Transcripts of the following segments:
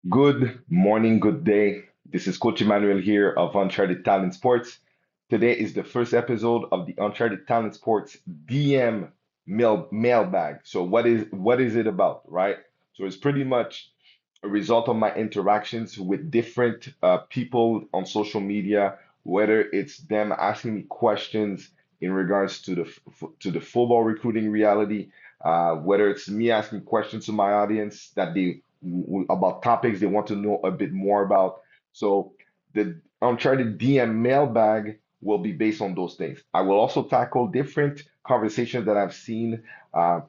Good morning, good day. This is Coach Emmanuel here of Uncharted Talent Sports. Today is the first episode of the Uncharted Talent Sports DM mailbag. So what is it about, right? So it's pretty much a result of my interactions with different people on social media, whether it's them asking me questions in regards to the football recruiting reality, whether it's me asking questions to my audience that they about topics they want to know a bit more about. So the Uncharted DM mailbag will be based on those things. I will also tackle different conversations that I've seen uh,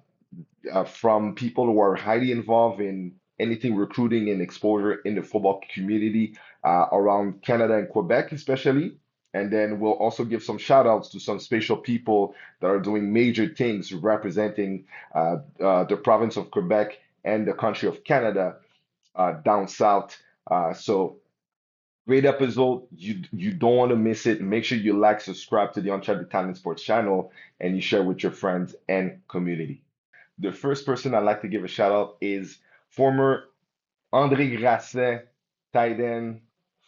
from people who are highly involved in anything recruiting and exposure in the football community around Canada and Quebec, especially. And then we'll also give some shout outs to some special people that are doing major things representing the province of Quebec and the country of Canada down south. So great episode. You don't want to miss it. Make sure you like, subscribe to the Uncharted Talent Sports channel, and you share with your friends and community. The first person I'd like to give a shout out is former André Grasset, tight end,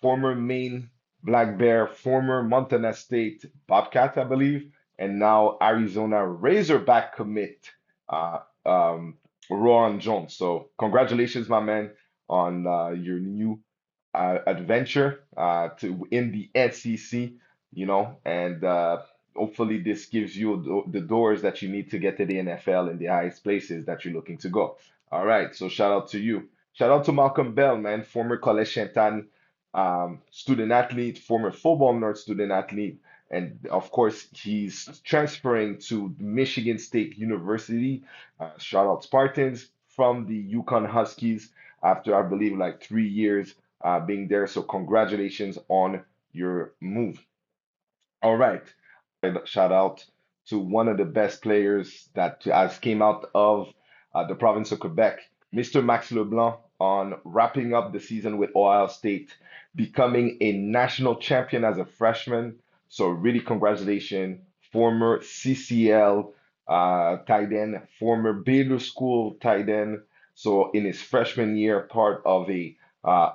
former Maine Black Bear, former Montana State Bobcat, I believe, and now Arizona Razorback commit, uh, um, Rohan Jones. So congratulations, my man, on your new adventure to in the SEC, and hopefully this gives you the doors that you need to get to the NFL in the highest places that you're looking to go. All right, so shout out to you. Shout out to Malcolm Bell, man, former Collège Sainte-Anne student athlete, former football nerd student athlete, and of course he's transferring to Michigan State University. Shout out Spartans from the Yukon Huskies after I believe like 3 years being there. So congratulations on your move. All right. Shout out to one of the best players that has came out of the province of Quebec, Mr. Max LeBlanc, on wrapping up the season with Ohio State, becoming a national champion as a freshman. So really congratulations, former CCL tight end, former Baylor School tight end. So in his freshman year, part of a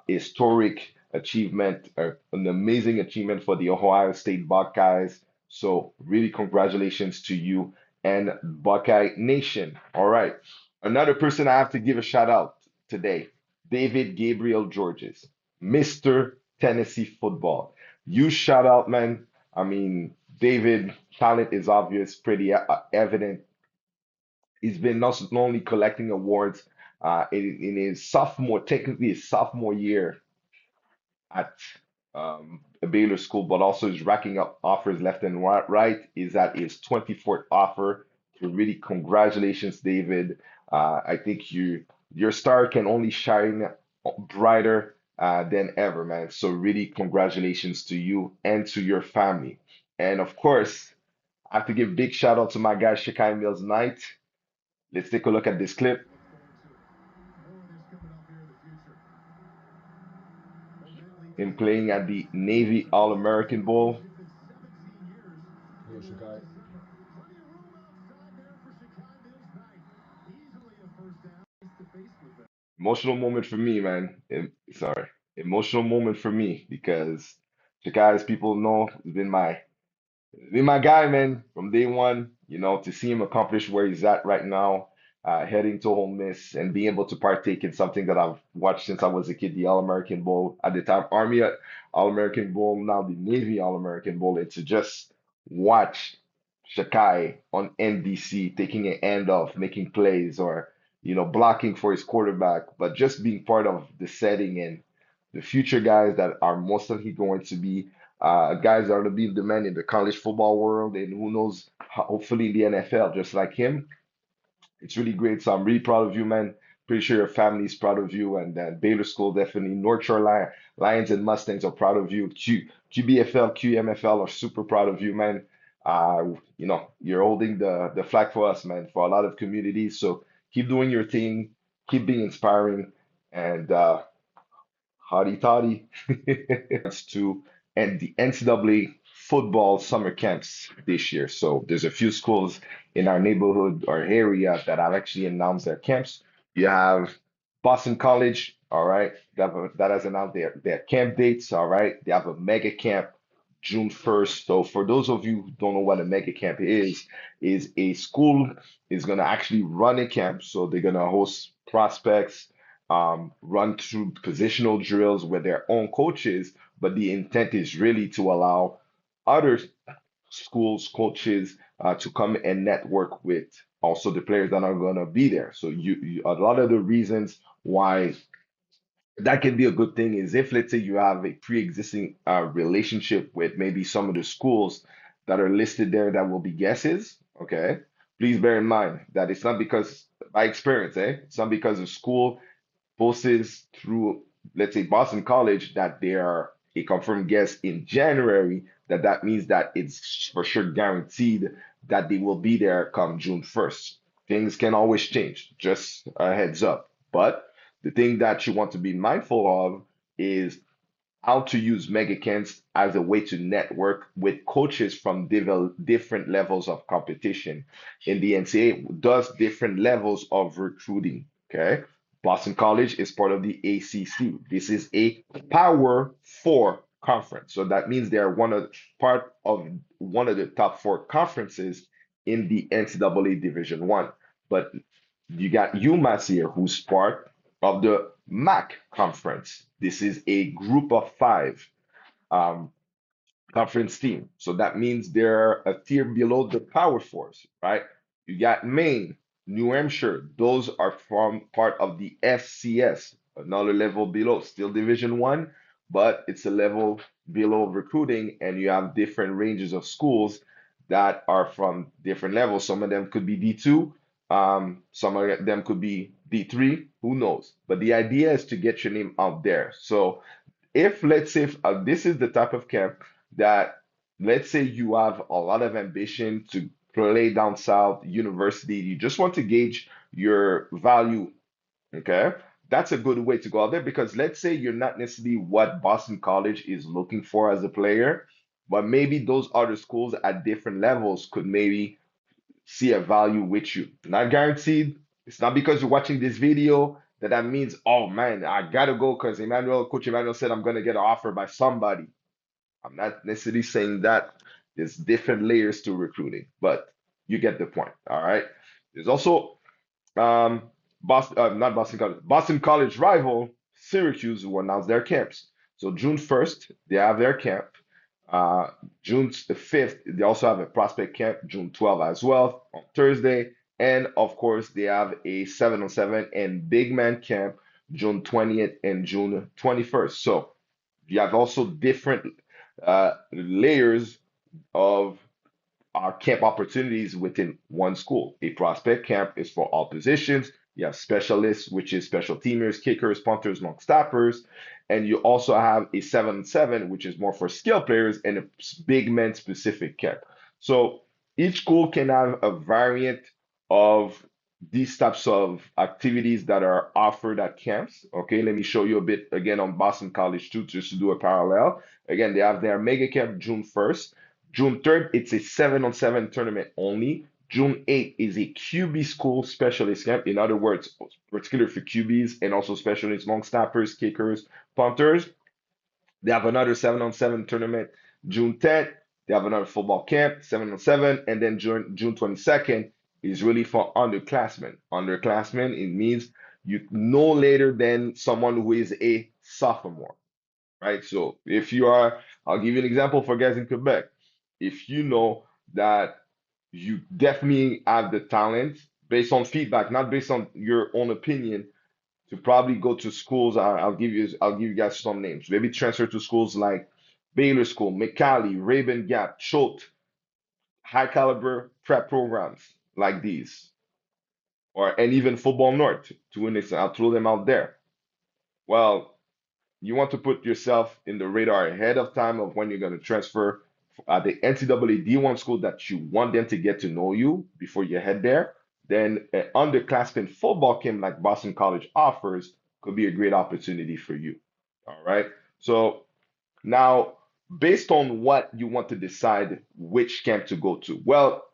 historic achievement, an amazing achievement for the Ohio State Buckeyes. So really congratulations to you and Buckeye Nation. All right. Another person I have to give a shout out today, David Gabriel Georges, Mr. Tennessee football. You shout out, man. I mean, David, talent is obvious, pretty evident. He's been not only collecting awards in his sophomore, technically his sophomore year at a Baylor school, but also is racking up offers left and right. Is at his 24th offer. So really, congratulations, David. I think your star can only shine brighter than ever, man. So really, congratulations to you and to your family. And of course, I have to give big shout out to my guy Shekai Mills Knight. Let's take a look at this clip. Him playing at the Navy All-American Bowl. Yo, Shekai. Emotional moment for me, man. Sorry, emotional moment for me because the guys people know has been my guy, man, from day one. To see him accomplish where he's at right now, heading to Ole Miss and being able to partake in something that I've watched since I was a kid, the All-American Bowl at the time, Army All-American Bowl, now the Navy All-American Bowl, and to just watch Shekai on NBC taking an end off, making plays, or blocking for his quarterback, but just being part of the setting and the future guys that are most likely going to be guys that are going to be the men in the college football world, and who knows, hopefully in the NFL, just like him. It's really great. So I'm really proud of you, man. Pretty sure your family is proud of you, and Baylor School definitely. North Shore Lions and Mustangs are proud of you. QBFL, QMFL are super proud of you, man. You're holding the flag for us, man, for a lot of communities. So keep doing your thing, keep being inspiring, and hotty toddy. To and the NCAA football summer camps this year. So there's a few schools in our neighborhood or area that have actually announced their camps. You have Boston College All right, that has announced their camp dates. All right, they have a mega camp June 1st. So for those of you who don't know what a mega camp is a school is gonna actually run a camp. So they're gonna host prospects, run through positional drills with their own coaches, but the intent is really to allow other schools, coaches to come and network with also the players that are gonna be there. So a lot of the reasons why that can be a good thing is if let's say you have a pre-existing relationship with maybe some of the schools that are listed there that will be guesses, okay? Please bear in mind that it's not because by experience, it's not because the school posts through, let's say, Boston College that they are a confirmed guest in January, that means that it's for sure guaranteed that they will be there come June 1st. Things can always change, just a heads up. But the thing that you want to be mindful of is how to use megacamps as a way to network with coaches from different levels of competition. In the NCAA does different levels of recruiting. Okay. Boston College is part of the ACC. This is a Power Four conference. So that means they are part of one of the top four conferences in the NCAA Division One. But you got UMass here, who's part of the MAC conference. This is a group of five um, conference team. So that means they're a tier below the Power Force, right? You got Maine, New Hampshire. Those are from part of the FCS, another level below, still Division One, but it's a level below recruiting, and you have different ranges of schools that are from different levels. Some of them could be D2, some of them could be D3, who knows? But the idea is to get your name out there. So if let's say this is the type of camp that let's say you have a lot of ambition to play down south university, you just want to gauge your value, okay? That's a good way to go out there because let's say you're not necessarily what Boston College is looking for as a player, but maybe those other schools at different levels could maybe see a value with you. Not guaranteed. It's not because you're watching this video that means, oh man, I gotta go because Coach Emmanuel said I'm gonna get an offer by somebody. I'm not necessarily saying that. There's different layers to recruiting, but you get the point. All right. There's also um, not Boston College, Boston College rival Syracuse who announced their camps. So June 1st, they have their camp. Uh, June the 5th, they also have a prospect camp, June 12th as well on Thursday. And of course, they have a 7-on-7 and big man camp, June 20th and June 21st. So you have also different layers of are camp opportunities within one school. A prospect camp is for all positions. You have specialists, which is special teamers, kickers, punters, long snappers. And you also have a 7-7, which is more for skill players, and a big men specific camp. So each school can have a variant of these types of activities that are offered at camps. Okay, let me show you a bit again on Boston College too, just to do a parallel. Again, they have their mega camp June 1st. June 3rd, it's a 7-on-7 tournament only. June 8th is a QB school specialist camp. In other words, particular for QBs and also specialists, long snappers, kickers, punters. They have another 7-on-7 tournament June 10th. They have another football camp, 7-on-7. And then June 22nd is really for underclassmen. Underclassmen, it means you no later than someone who is a sophomore, right? So if you are, I'll give you an example for guys in Quebec. If you know that you definitely have the talent based on feedback, not based on your own opinion, to probably go to schools. I'll give you guys some names. Maybe transfer to schools like Baylor School, McCallie, Raven Gap, Choate, high caliber prep programs like these, or and even Football North to an extent. I'll throw them out there. Well, you want to put yourself in the radar ahead of time of when you're going to transfer at the NCAA D1 school that you want them to get to know you before you head there. Then an underclassmen football camp like Boston College offers could be a great opportunity for you. All right. So now, based on what you want to decide which camp to go to, well,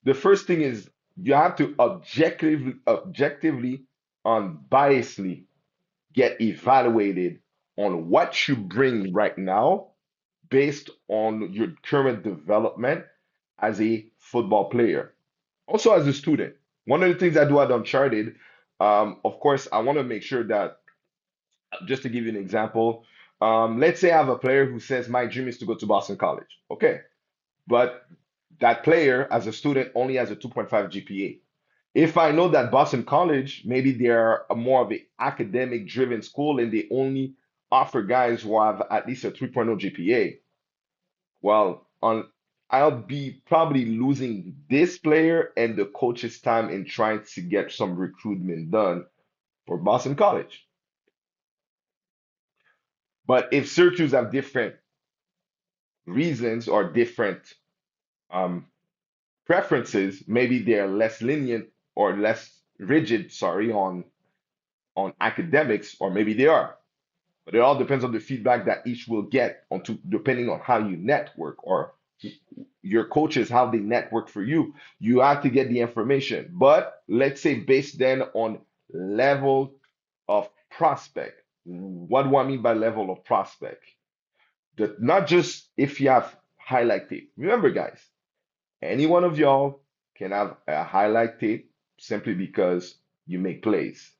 the first thing is you have to objectively, unbiasedly get evaluated on what you bring right now based on your current development as a football player. Also, as a student, one of the things I do at Uncharted, of course, I want to make sure that, just to give you an example, let's say I have a player who says, my dream is to go to Boston College. Okay. But that player, as a student, only has a 2.5 GPA. If I know that Boston College, maybe they're a more of an academic driven school and they only offer guys who have at least a 3.0 GPA, well, I'll be probably losing this player and the coach's time in trying to get some recruitment done for Boston College. But if Syracuse have different reasons or different um, preferences, maybe they're less lenient or less rigid, sorry, on academics, or maybe they are. But it all depends on the feedback that each will get onto depending on how you network or your coaches, how they network for you. You have to get the information. But let's say based then on level of prospect. What do I mean by level of prospect? That not just if you have highlight tape. Remember, guys, any one of y'all can have a highlight tape simply because you make plays.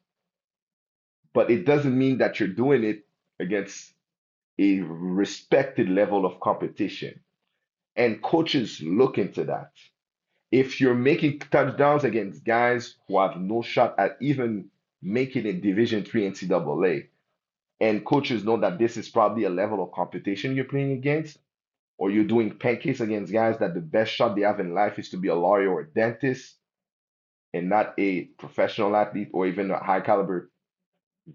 But it doesn't mean that you're doing it against a respected level of competition. And coaches look into that. If you're making touchdowns against guys who have no shot at even making a Division Three NCAA, and coaches know that this is probably a level of competition you're playing against, or you're doing pancakes against guys that the best shot they have in life is to be a lawyer or a dentist and not a professional athlete or even a high caliber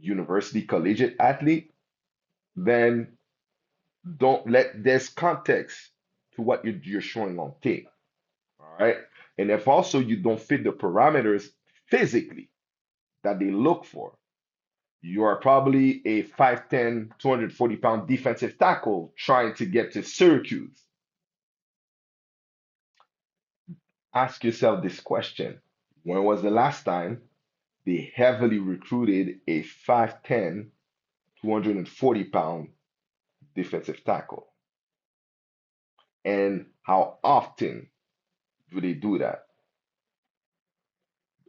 university collegiate athlete, then don't let there's context to what you're showing on tape. All right. And if also you don't fit the parameters physically that they look for, you are probably a 5'10, 240-pound defensive tackle trying to get to Syracuse. Ask yourself this question. When was the last time they heavily recruited a 5'10, 240-pound defensive tackle? And how often do they do that?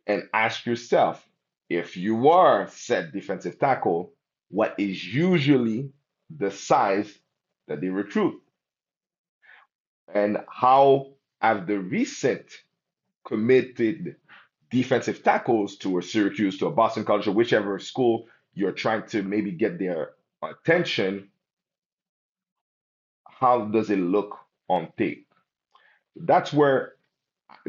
And ask yourself, if you are said defensive tackle, what is usually the size that they recruit? And how have the recent committed defensive tackles to a Syracuse, to a Boston College, or whichever school you're trying to maybe get their attention, how does it look on tape? That's where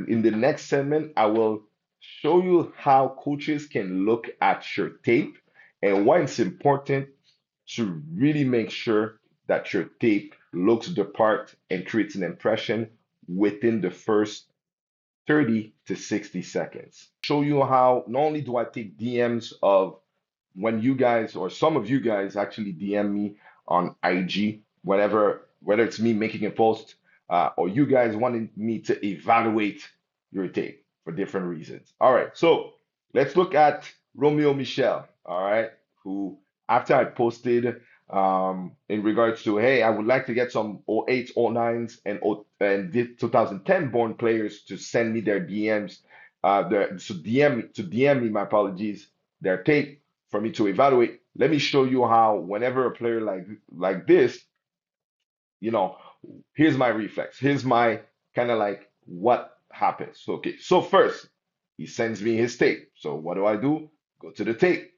in the next segment, I will show you how coaches can look at your tape and why it's important to really make sure that your tape looks the part and creates an impression within the first 30 to 60 seconds. Show you how not only do I take DMs of when you guys or some of you guys actually DM me on IG, whether it's me making a post or you guys wanting me to evaluate your tape for different reasons. All right, so let's look at Romeo Michel. All right, who after I posted in regards to, hey, I would like to get some 08s, 09s, and 2010 born players to send me their DMs, to DM me, my apologies, their tape for me to evaluate. Let me show you how whenever a player like this, you know, here's my reflex. Here's my kind of like what happens. So, okay, so first he sends me his tape. So what do? Go to the tape.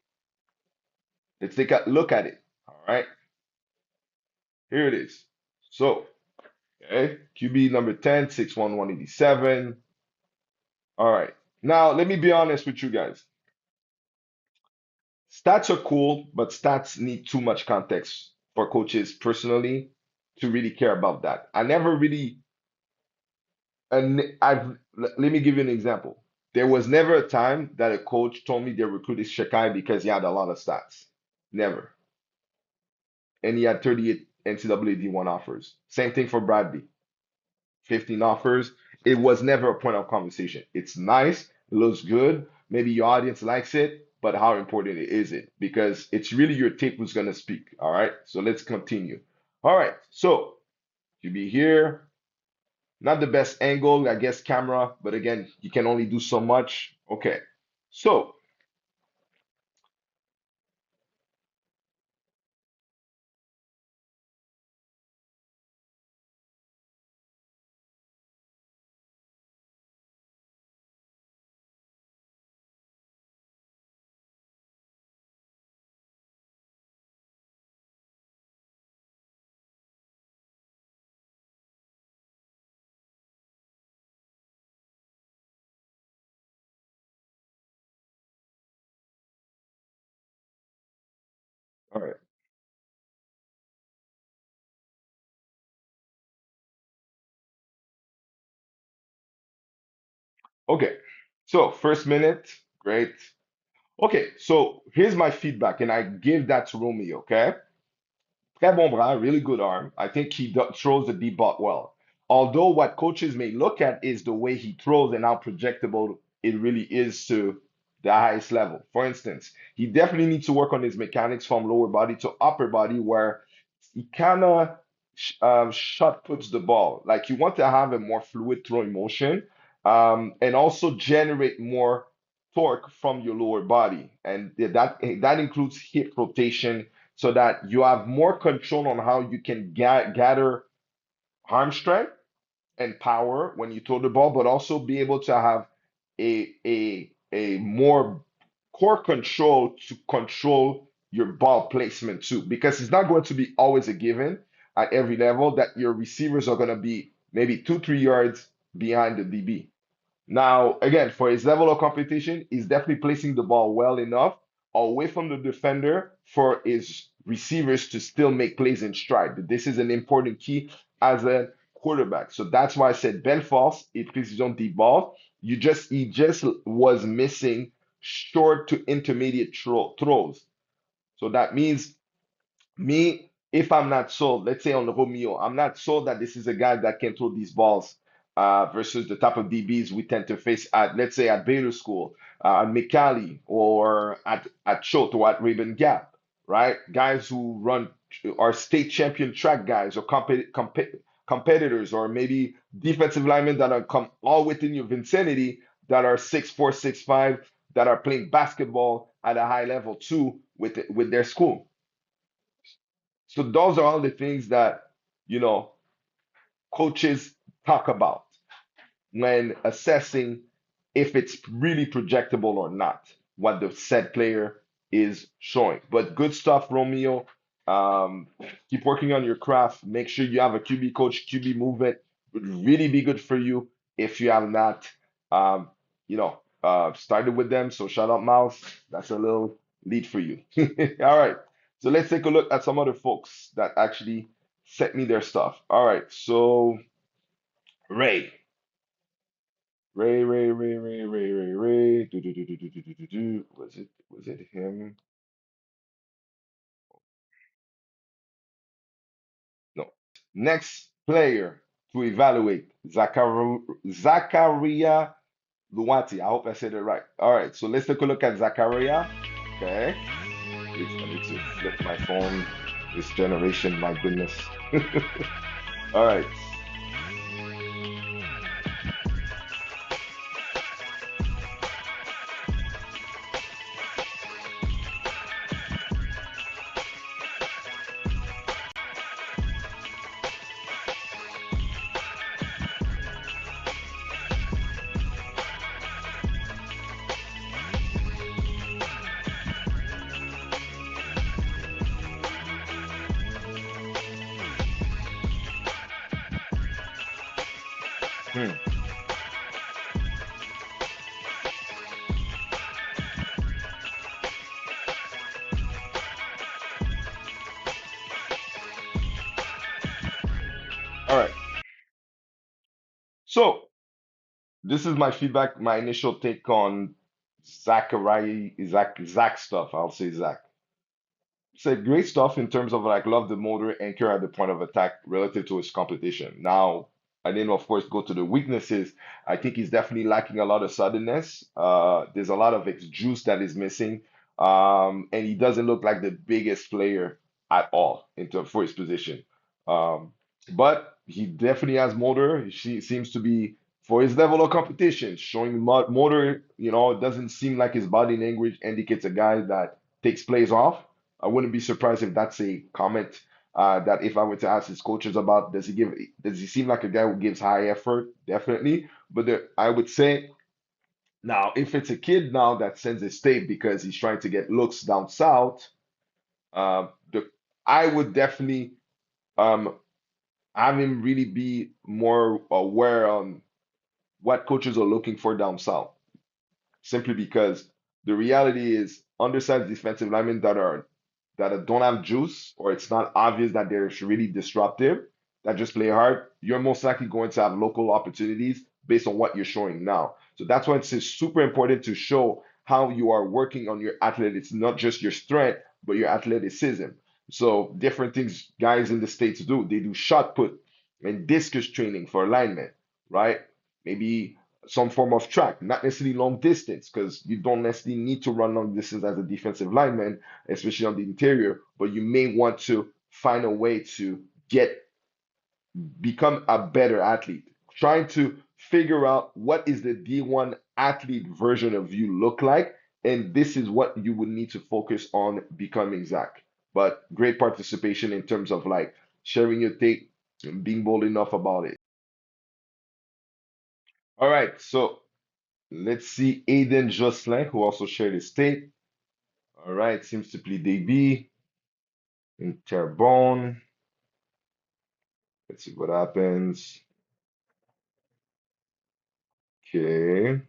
Let's take a look at it. All right, here it is. So, okay, QB number 10, 6'1", 187. All right. Now, let me be honest with you guys. Stats are cool, but stats need too much context for coaches personally to really care about that. I never really, and let me give you an example. There was never a time that a coach told me they recruited Shekai because he had a lot of stats. Never. And he had 38 NCAA D1 offers. Same thing for Bradley. 15 offers. It was never a point of conversation. It's nice, it looks good. Maybe your audience likes it, but how important is it? Because it's really your tape who's gonna speak. All right. So let's continue. All right. So you be here. Not the best angle, I guess, camera, but again, you can only do so much. Okay. So, all right. Okay. So, first minute, great. Okay. So, here's my feedback, and I give that to Romeo. Okay. Très bon bras, really good arm. I think he throws the deep ball well. Although what coaches may look at is the way he throws and how projectable it really is to the highest level. For instance, he definitely needs to work on his mechanics from lower body to upper body, where he kind of shot puts the ball. Like you want to have a more fluid throwing motion, and also generate more torque from your lower body, and that includes hip rotation so that you have more control on how you can gather arm strength and power when you throw the ball, but also be able to have a more core control to control your ball placement too, because it's not going to be always a given at every level that your receivers are going to be maybe 2, 3 yards behind the DB. Now, again, for his level of competition, he's definitely placing the ball well enough away from the defender for his receivers to still make plays in stride. This is an important key as a quarterback. So that's why I said belle force et précision deep ball. He just was missing short to intermediate throws. So that means me, if I'm not sold, let's say on Romeo, I'm not sold that this is a guy that can throw these balls versus the type of DBs we tend to face at, let's say, at Baylor School, at McCallie, or at Choate or at Raven Gap, right? Guys who run are state champion track guys or competitors, or maybe defensive linemen that are come all within your vicinity that are 6'4", 6'5", that are playing basketball at a high level too with their school. So those are all the things that, you know, coaches talk about when assessing if it's really projectable or not, what the said player is showing. But good stuff, Romeo. Um, Keep working on your craft. Make sure you have a QB coach. QB movement would really be good for you if you have not, um, started with them. So shout out, Mouse. That's a little lead for you. All right. So let's take a look at some other folks that actually sent me their stuff. All right. So Ray. Ray. Do. Was it him? No. Next player to evaluate, Zakaria Louati. I hope I said it right. All right, so let's take a look at Zakaria. Okay. I need to flip my phone. This generation, my goodness. All right. Hmm. All right. So this is my feedback, my initial take on Zach stuff. I'll say Zach. Said great stuff in terms of like love the motor anchor at the point of attack relative to his competition. Now, I didn't of course go to the weaknesses. I think he's definitely lacking a lot of suddenness. There's a lot of juice that is missing And he doesn't look like the biggest player at all for his position. Um, but he definitely has motor. He seems to be for his level of competition, showing motor. It doesn't seem like his body language indicates a guy that takes plays off. I wouldn't be surprised if that's a comment that if I were to ask his coaches about, does he seem like a guy who gives high effort? Definitely. But I would say now, if it's a kid now that sends a state because he's trying to get looks down south, the I would definitely um have him really be more aware on what coaches are looking for down south. Simply because the reality is undersized defensive linemen don't have juice, or it's not obvious that they're really disruptive, that just play hard, you're most likely going to have local opportunities based on what you're showing now. So that's why it's super important to show how you are working on your athletics. It's not just your strength, but your athleticism. So different things guys in the States do. They do shot put and discus training for alignment, right? Maybe some form of track, not necessarily long distance, because you don't necessarily need to run long distance as a defensive lineman, especially on the interior, but you may want to find a way to get become a better athlete. Trying to figure out what is the D1 athlete version of you look like, and this is what you would need to focus on becoming, Zach. But great participation in terms of like sharing your take and being bold enough about it. All right, so let's see Hayden Jocelyn, who also shared his tape. All right, seems to play DB in Terrebonne. Let's see what happens. Okay.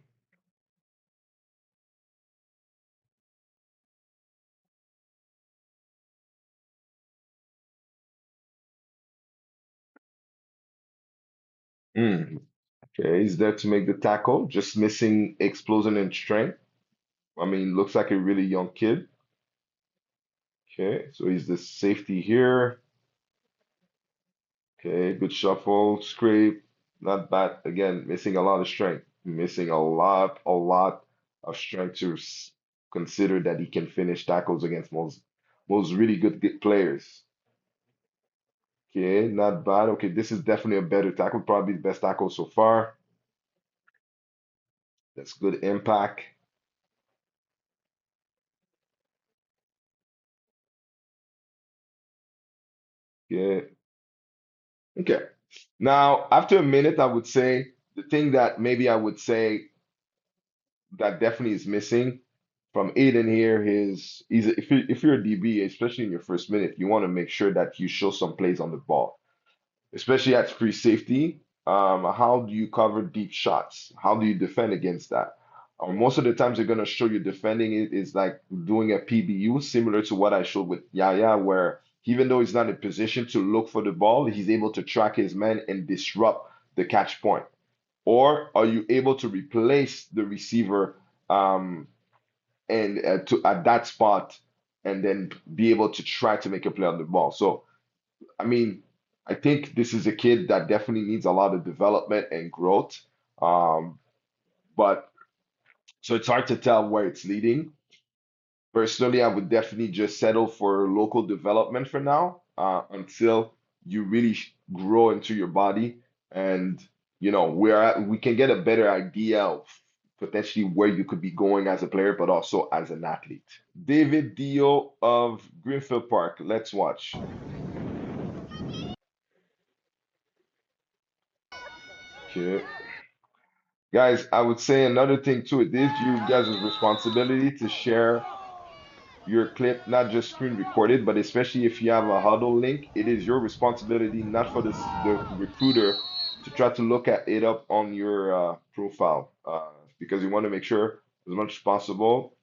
Hmm. Okay, he's there to make the tackle, just missing explosion and strength. I mean, looks like a really young kid. Okay, so he's the safety here. Okay, good shuffle, scrape, not bad. Again, missing a lot of strength, missing a lot of strength to consider that he can finish tackles against most really good players. Okay, not bad. Okay, this is definitely a better tackle, probably the best tackle so far. That's good impact. Okay, okay. Now, after a minute, I would say the thing that maybe I would say that definitely is missing from Aiden here is if you're a DB, especially in your first minute, you want to make sure that you show some plays on the ball, especially at free safety. How do you cover deep shots? How do you defend against that? Most of the times, they're going to show you defending it is like doing a PBU, similar to what I showed with Yahya, where even though he's not in position to look for the ball, he's able to track his man and disrupt the catch point. Or are you able to replace the receiver and to at that spot and then be able to try to make a play on the ball? So I mean, I think this is a kid that definitely needs a lot of development and growth. But so it's hard to tell where it's leading. Personally, I would definitely just settle for local development for now, until you really grow into your body and we can get a better idea of potentially where you could be going as a player, but also as an athlete. David Dioh of Greenfield Park. Let's watch. Okay. Guys, I would say another thing too, it is you guys' responsibility to share your clip, not just screen recorded, but especially if you have a huddle link, it is your responsibility, not for the recruiter, to try to look at it up on your profile, because you want to make sure as much as possible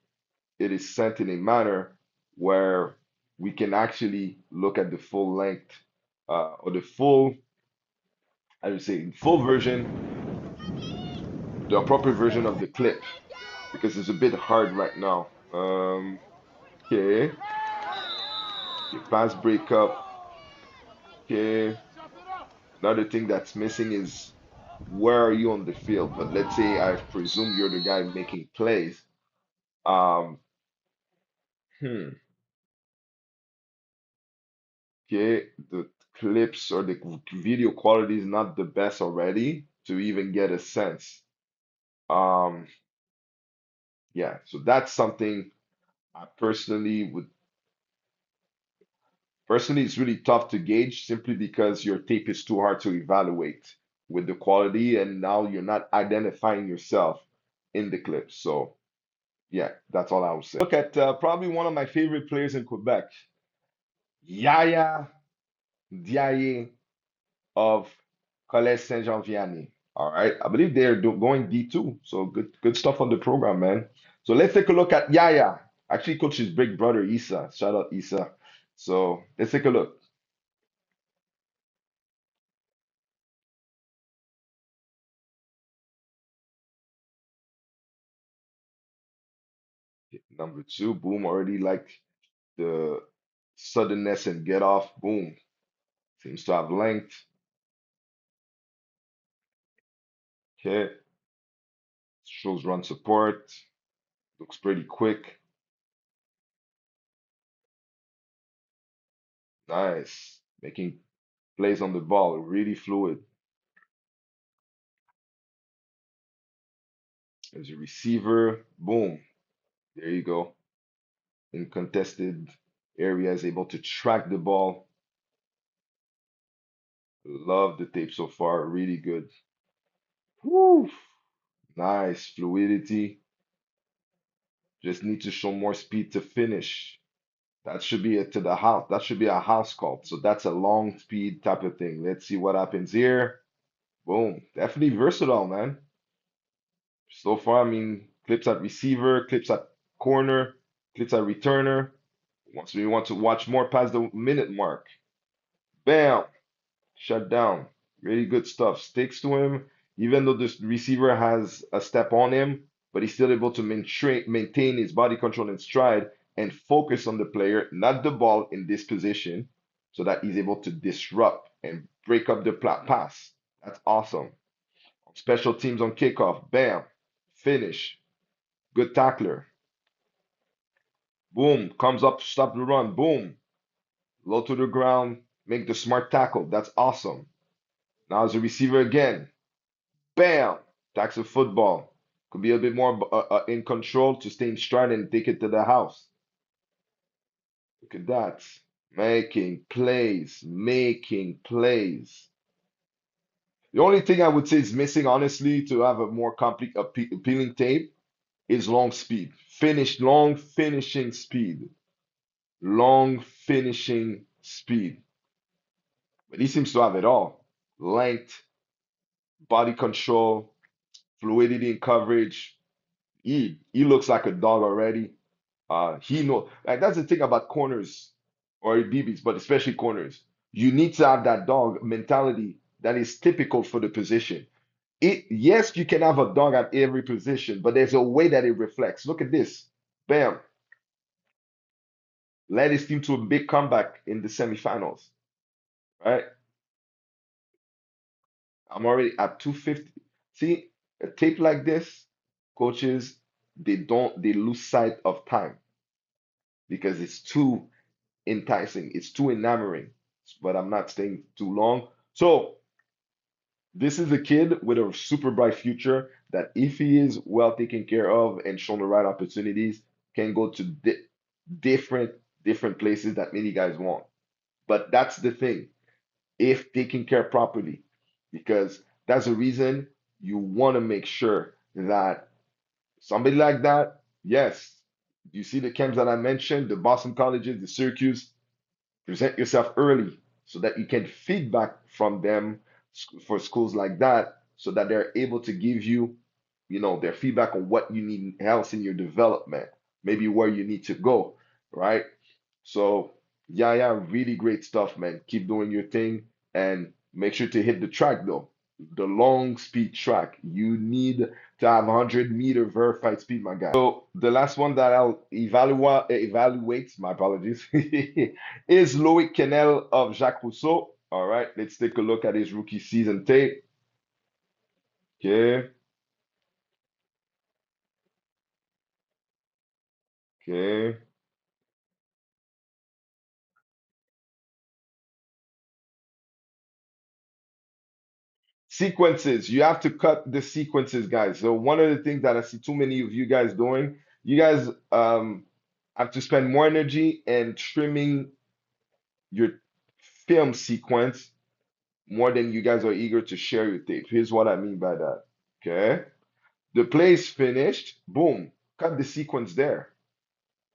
it is sent in a manner where we can actually look at the full length or the full, I would say, full version, the appropriate version of the clip, because it's a bit hard right now. Okay, okay, pass breakup. Okay, another thing that's missing is where are you on the field? But let's say I presume you're the guy making plays. Um, Hmm. Okay, the clips or the video quality is not the best already to even get a sense. Um, yeah, so that's something I personally it's really tough to gauge simply because your tape is too hard to evaluate with the quality, and now you're not identifying yourself in the clips. So yeah, that's all I would say. Look at probably one of my favorite players in Quebec, Yahya Ndiaye of Collège Saint-Jean-Vianney. All right, I believe they're going D2, so good stuff on the program, man. So let's take a look at Yaya. Actually, coach his big brother Issa. Shout out Issa. So let's take a look. Number two, boom, already like the suddenness and get off, boom. Seems to have length. Okay, shows run support. Looks pretty quick. Nice. Making plays on the ball, really fluid. As a receiver, boom. There you go. In contested areas, able to track the ball. Love the tape so far. Really good. Woo! Nice fluidity. Just need to show more speed to finish. That should be to the house. That should be a house call. So that's a long speed type of thing. Let's see what happens here. Boom. Definitely versatile, man. So far, I mean, clips at receiver, clips at corner, clips at returner. Once we want to watch more past the minute mark. Bam. Shut down. Really good stuff. Sticks to him, even though the receiver has a step on him, but he's still able to maintain his body control and stride and focus on the player, not the ball in this position, so that he's able to disrupt and break up the pass. That's awesome. Special teams on kickoff. Bam. Finish. Good tackler. Boom. Comes up to stop the run. Boom. Low to the ground. Make the smart tackle. That's awesome. Now as a receiver again. Bam! Tax of football. Could be a bit more in control to stay in stride and take it to the house. Look at that. Making plays, making plays. The only thing I would say is missing, honestly, to have a more complete, appealing tape is long speed. Long finishing speed. Long finishing speed. But he seems to have it all. Length, body control, fluidity in coverage. He looks like a dog already. He know like that's the thing about corners or BBs, but especially corners. You need to have that dog mentality that is typical for the position. Yes, you can have a dog at every position, but there's a way that it reflects. Look at this. Bam. Led his team to a big comeback in the semifinals. Right? I'm already at 250. See, a tape like this, coaches, they lose sight of time because it's too enticing. It's too enamoring, but I'm not staying too long. So this is a kid with a super bright future that if he is well taken care of and shown the right opportunities, can go to different different places that many guys want. But that's the thing, if taken care properly, because that's the reason you want to make sure that somebody like that, yes, you see the camps that I mentioned, the Boston colleges, the Syracuse, present yourself early so that you can feedback from them for schools like that so that they're able to give you, their feedback on what you need else in your development, maybe where you need to go, right? So, yeah, yeah, really great stuff, man. Keep doing your thing and make sure to hit the track though. The long speed track. You need to have 100-meter verified speed, my guy. So the last one that I'll evaluate, my apologies, is Loik Quesnel of Jacques-Rousseau. All right, let's take a look at his rookie season tape. Okay, okay. Sequences. You have to cut the sequences, guys. So one of the things that I see too many of you guys doing, you guys have to spend more energy in trimming your film sequence more than you guys are eager to share your tape. Here's what I mean by that. Okay. The play is finished. Boom. Cut the sequence there.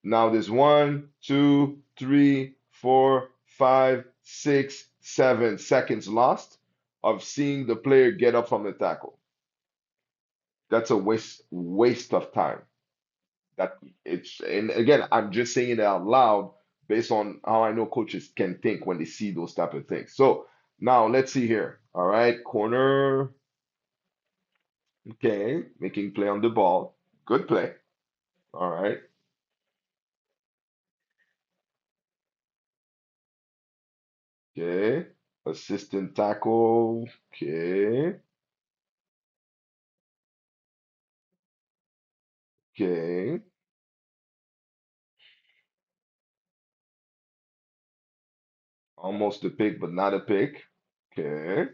Now there's 1, 2, 3, 4, 5, 6, 7 seconds lost of seeing the player get up from the tackle. That's a waste of time. That it's and again, I'm just saying it out loud based on how I know coaches can think when they see those type of things. So now let's see here. All right, corner. Okay, making play on the ball. Good play. All right. Okay. Assistant tackle. Okay. Okay. Almost a pick, but not a pick. Okay.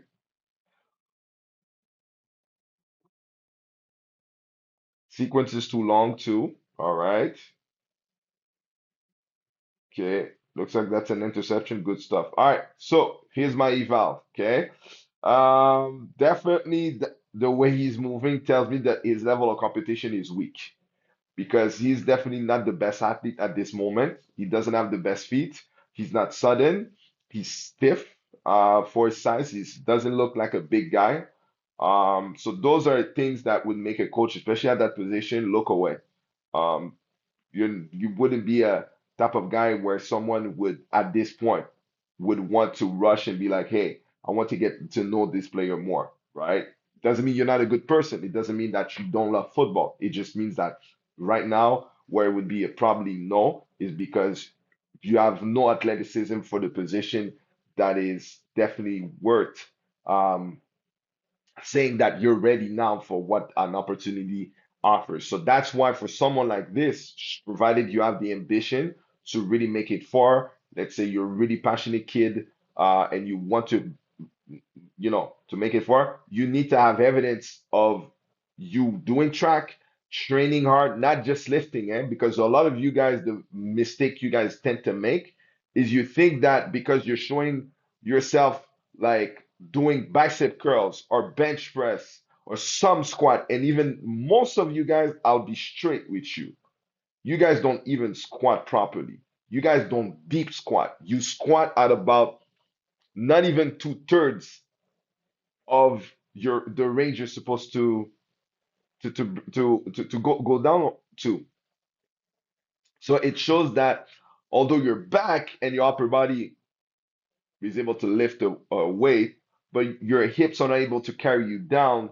Sequence is too long too. All right. Okay. Looks like that's an interception. Good stuff. All right. So here's my eval. Okay. Definitely the way he's moving tells me that his level of competition is weak because he's definitely not the best athlete at this moment. He doesn't have the best feet. He's not sudden. He's stiff for his size. He doesn't look like a big guy. So those are things that would make a coach, especially at that position, look away. Um, you wouldn't be a type of guy where someone would at this point would want to rush and be like, hey, I want to get to know this player more, right? Doesn't mean you're not a good person. It doesn't mean that you don't love football. It just means that right now, where it would be a probably no is because you have no athleticism for the position that is definitely worth um, saying that you're ready now for what an opportunity offers. So that's why for someone like this, provided you have the ambition to really make it far, let's say you're a really passionate kid and you want to to make it far, you need to have evidence of you doing track, training hard, not just lifting, because a lot of you guys, the mistake you guys tend to make is you think that because you're showing yourself like doing bicep curls or bench press or some squat, and even most of you guys, I'll be straight with you. You guys don't even squat properly. You guys don't deep squat. You squat at about not even two-thirds of your the range you're supposed to go down to. So it shows that although your back and your upper body is able to lift a weight, but your hips are not able to carry you down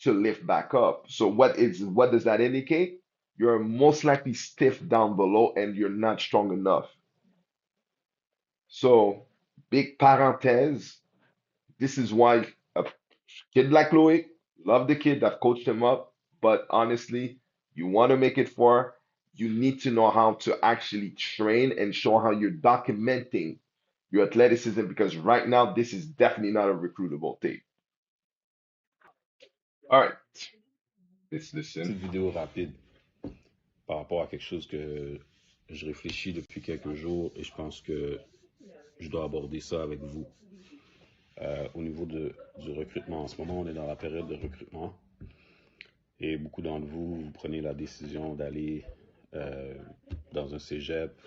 to lift back up. So what does that indicate? You're most likely stiff down below and you're not strong enough. So big parenthese. This is why a kid like Loic, love the kid, I've coached him up, but honestly, you want to make it far, you need to know how to actually train and show how you're documenting your athleticism because right now, this is definitely not a recruitable tape. All right, let's listen. Petite vidéo rapide par rapport à quelque chose que je réfléchis depuis quelques jours et je pense que je dois aborder ça avec vous. Au niveau du recrutement, en ce moment, on est dans la période de recrutement et beaucoup d'entre vous, vous prenez la décision d'aller dans un cégep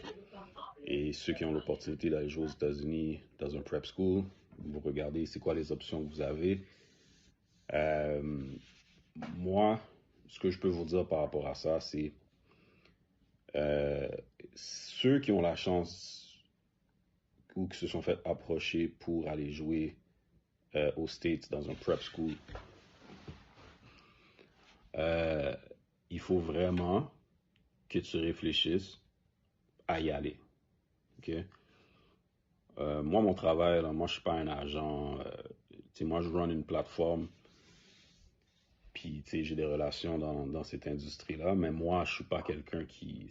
et ceux qui ont l'opportunité d'aller jouer aux États-Unis dans un prep school, vous regardez c'est quoi les options que vous avez. Moi, ce que je peux vous dire par rapport à ça, c'est ceux qui ont la chance ou qui se sont fait approcher pour aller jouer aux States dans un prep school, il faut vraiment que tu réfléchisses à y aller. Okay? Moi, mon travail, là, moi, je suis pas un agent. Moi, je run une plateforme. Puis, j'ai des relations dans cette industrie-là. Mais moi, je suis pas quelqu'un qui...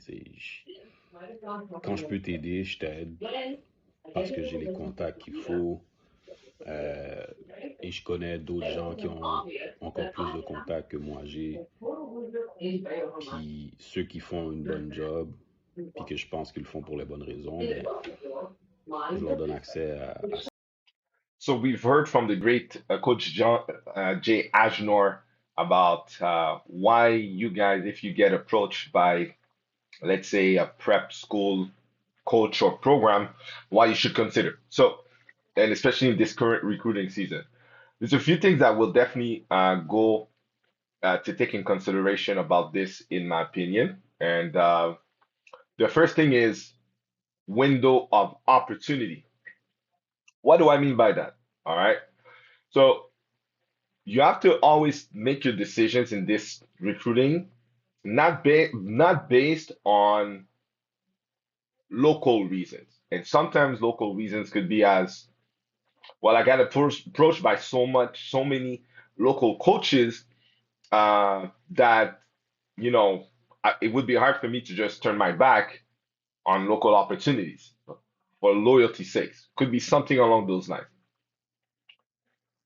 Quand je peux t'aider, je t'aide. Parce que j'ai les contacts qu'il faut. et je connais d'autres gens qui ont encore plus de contacts que moi j'ai, puis ceux qui font une bonne job, puis que je pense qu'ils le font pour les bonnes raisons, ben, je leur donne accès à ça. So we've heard from the great coach Jean Jay Agenor about why you guys, if you get approached by, let's say, a prep school coach or program, why you should consider. So, and especially in this current recruiting season, there's a few things that will definitely go to take in consideration about this, in my opinion. And the first thing is window of opportunity. What do I mean by that? All right. So you have to always make your decisions in this recruiting not based on local reasons. And sometimes local reasons could be as well. I got approached by so many local coaches that it would be hard for me to just turn my back on local opportunities for loyalty's sake. Could be something along those lines.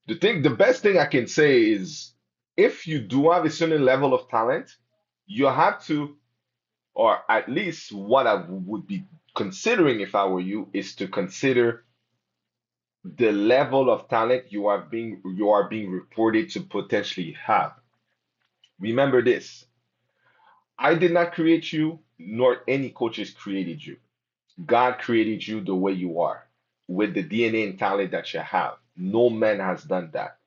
The best thing I can say is if you do have a certain level of talent, you have to, or at least what I would be considering if I were you, is to consider the level of talent you are being reported to potentially have. Remember this. I did not create you, nor any coaches created you. God created you the way you are, with the DNA and talent that you have. No man has done that.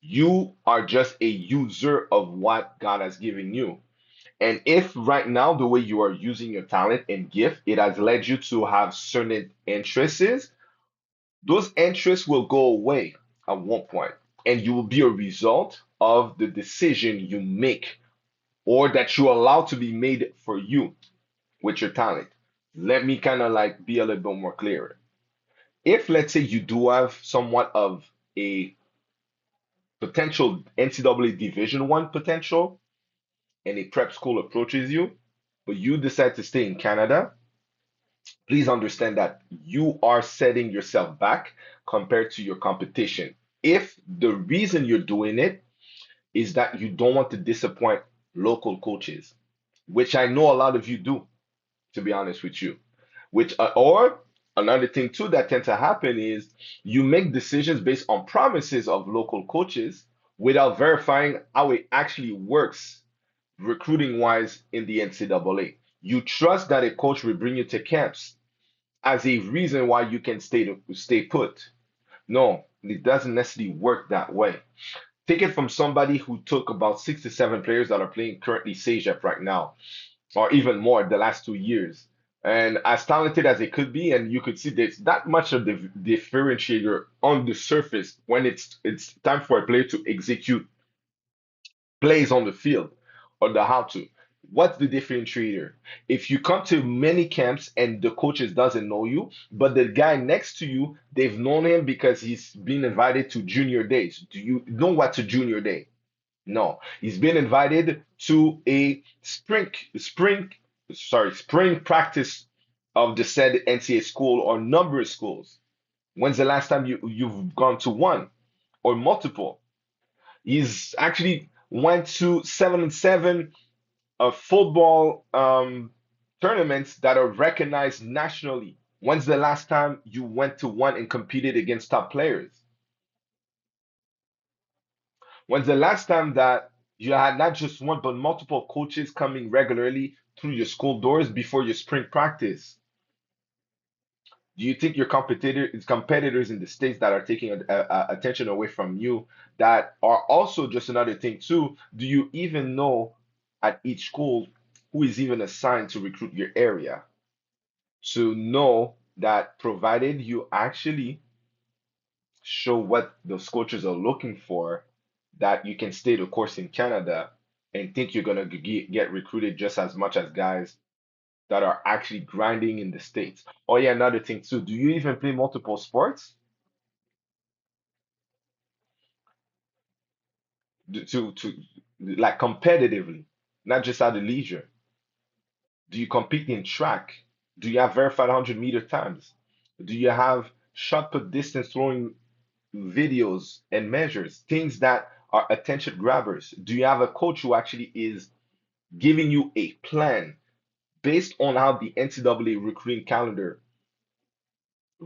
You are just a user of what God has given you. And if right now, the way you are using your talent and gift, it has led you to have certain interests, those interests will go away at one point, and you will be a result of the decision you make or that you allow to be made for you with your talent. Let me kind of like be a little bit more clearer. If let's say you do have somewhat of a potential NCAA Division One potential, and a prep school approaches you, but you decide to stay in Canada, please understand that you are setting yourself back compared to your competition. If the reason you're doing it is that you don't want to disappoint local coaches, which I know a lot of you do, to be honest with you. Which or another thing too that tends to happen is you make decisions based on promises of local coaches without verifying how it actually works recruiting wise in the NCAA. You trust that a coach will bring you to camps as a reason why you can stay put. No, it doesn't necessarily work that way. Take it from somebody who took about 6 to 7 players that are playing currently CSJV right now, or even more the last 2 years. And as talented as it could be, and you could see there's not much of the differentiator on the surface when it's time for a player to execute plays on the field or the how to. What's the differentiator? If you come to many camps and the coaches doesn't know you, but the guy next to you, they've known him because he's been invited to junior days. Do you know what's a junior day? No. He's been invited to a spring practice of the said NCAA school or number of schools. When's the last time you've gone to one or multiple? He's actually went to 7-on-7 football tournaments that are recognized nationally. When's the last time you went to one and competed against top players? When's the last time that you had not just one but multiple coaches coming regularly through your school doors before your spring practice? Do you think your competitors in the states that are taking attention away from you that are also just another thing too? Do you even know at each school who is even assigned to recruit your area? To know that provided you actually show what those coaches are looking for, that you can stay the course in Canada and think you're gonna get recruited just as much as guys that are actually grinding in the States. Oh yeah, another thing too. Do you even play multiple sports? To like competitively, not just out of leisure? Do you compete in track? Do you have verified 100-meter times? Do you have shot put distance throwing videos and measures, things that are attention grabbers? Do you have a coach who actually is giving you a plan based on how the NCAA recruiting calendar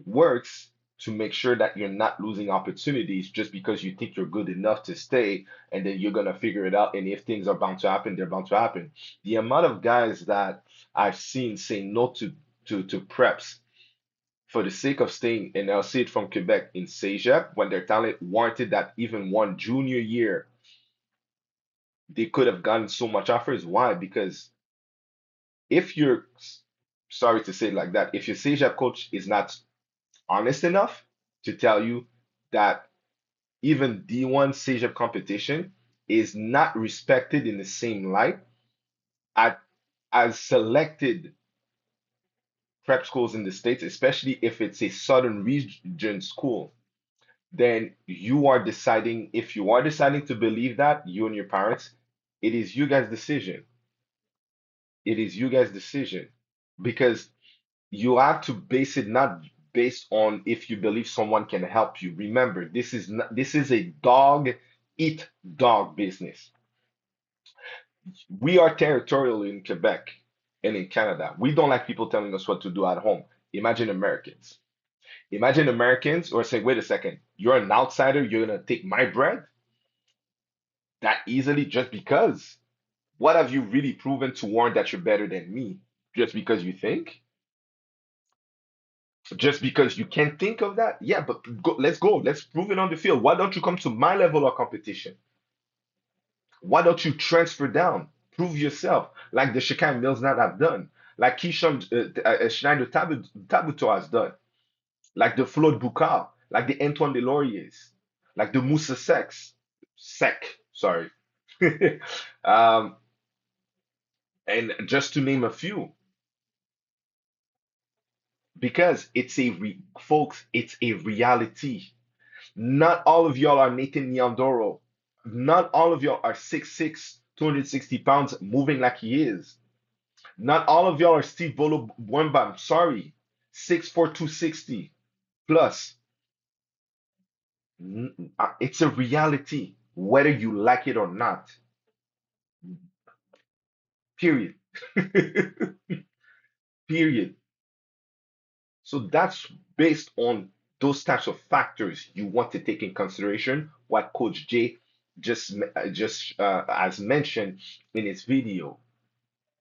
works to make sure that you're not losing opportunities just because you think you're good enough to stay and then you're going to figure it out. And if things are bound to happen, they're bound to happen. The amount of guys that I've seen say no to preps for the sake of staying, and I'll see it from Quebec in CEGEP, when their talent warranted that even one junior year, they could have gotten so much offers. Why? Because if you're, sorry to say it like that, if your CEGEP coach is not honest enough to tell you that even D1 CEGEP competition is not respected in the same light at, as selected prep schools in the States, especially if it's a southern region school, then you are deciding, if you are deciding to believe that, you and your parents, it is you guys' decision. It is you guys' decision. Because you have to base it not based on if you believe someone can help you. Remember, this is a dog eat dog business. We are territorial in Quebec and in Canada. We don't like people telling us what to do at home. Imagine Americans. Imagine Americans or say, wait a second, you're an outsider, you're gonna take my bread that easily just because? What have you really proven to warrant that you're better than me? Just because you think? Just because you can't think of that? Yeah, but go, let's go. Let's prove it on the field. Why don't you come to my level of competition? Why don't you transfer down? Prove yourself, like the Shekai Mills not have done, like Keyshawn Schneider Tabuto has done, like the Floyd Bukar, like the Antoine Deloriers, like the Musa Sec, sorry. um, and just to name a few, because folks, it's a reality. Not all of y'all are Nathan Nyandoro. Not all of y'all are 6'6", 260 pounds, moving like he is. Not all of y'all are Steve Bolo Wemba. I'm sorry. 6'4", 260 plus. It's a reality, whether you like it or not. Period. Period. So that's based on those types of factors you want to take in consideration. What Coach Jay just has mentioned in his video.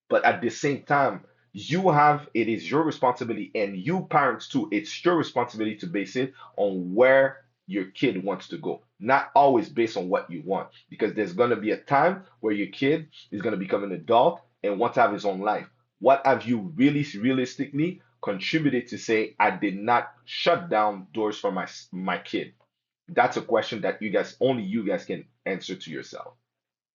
But at the same time, it is your responsibility, and you parents too, it's your responsibility to base it on where your kid wants to go, not always based on what you want, because there's going to be a time where your kid is going to become an adult and want to have his own life. What have you really realistically contributed to say, I did not shut down doors for my kid? That's a question that only you guys can answer to yourself.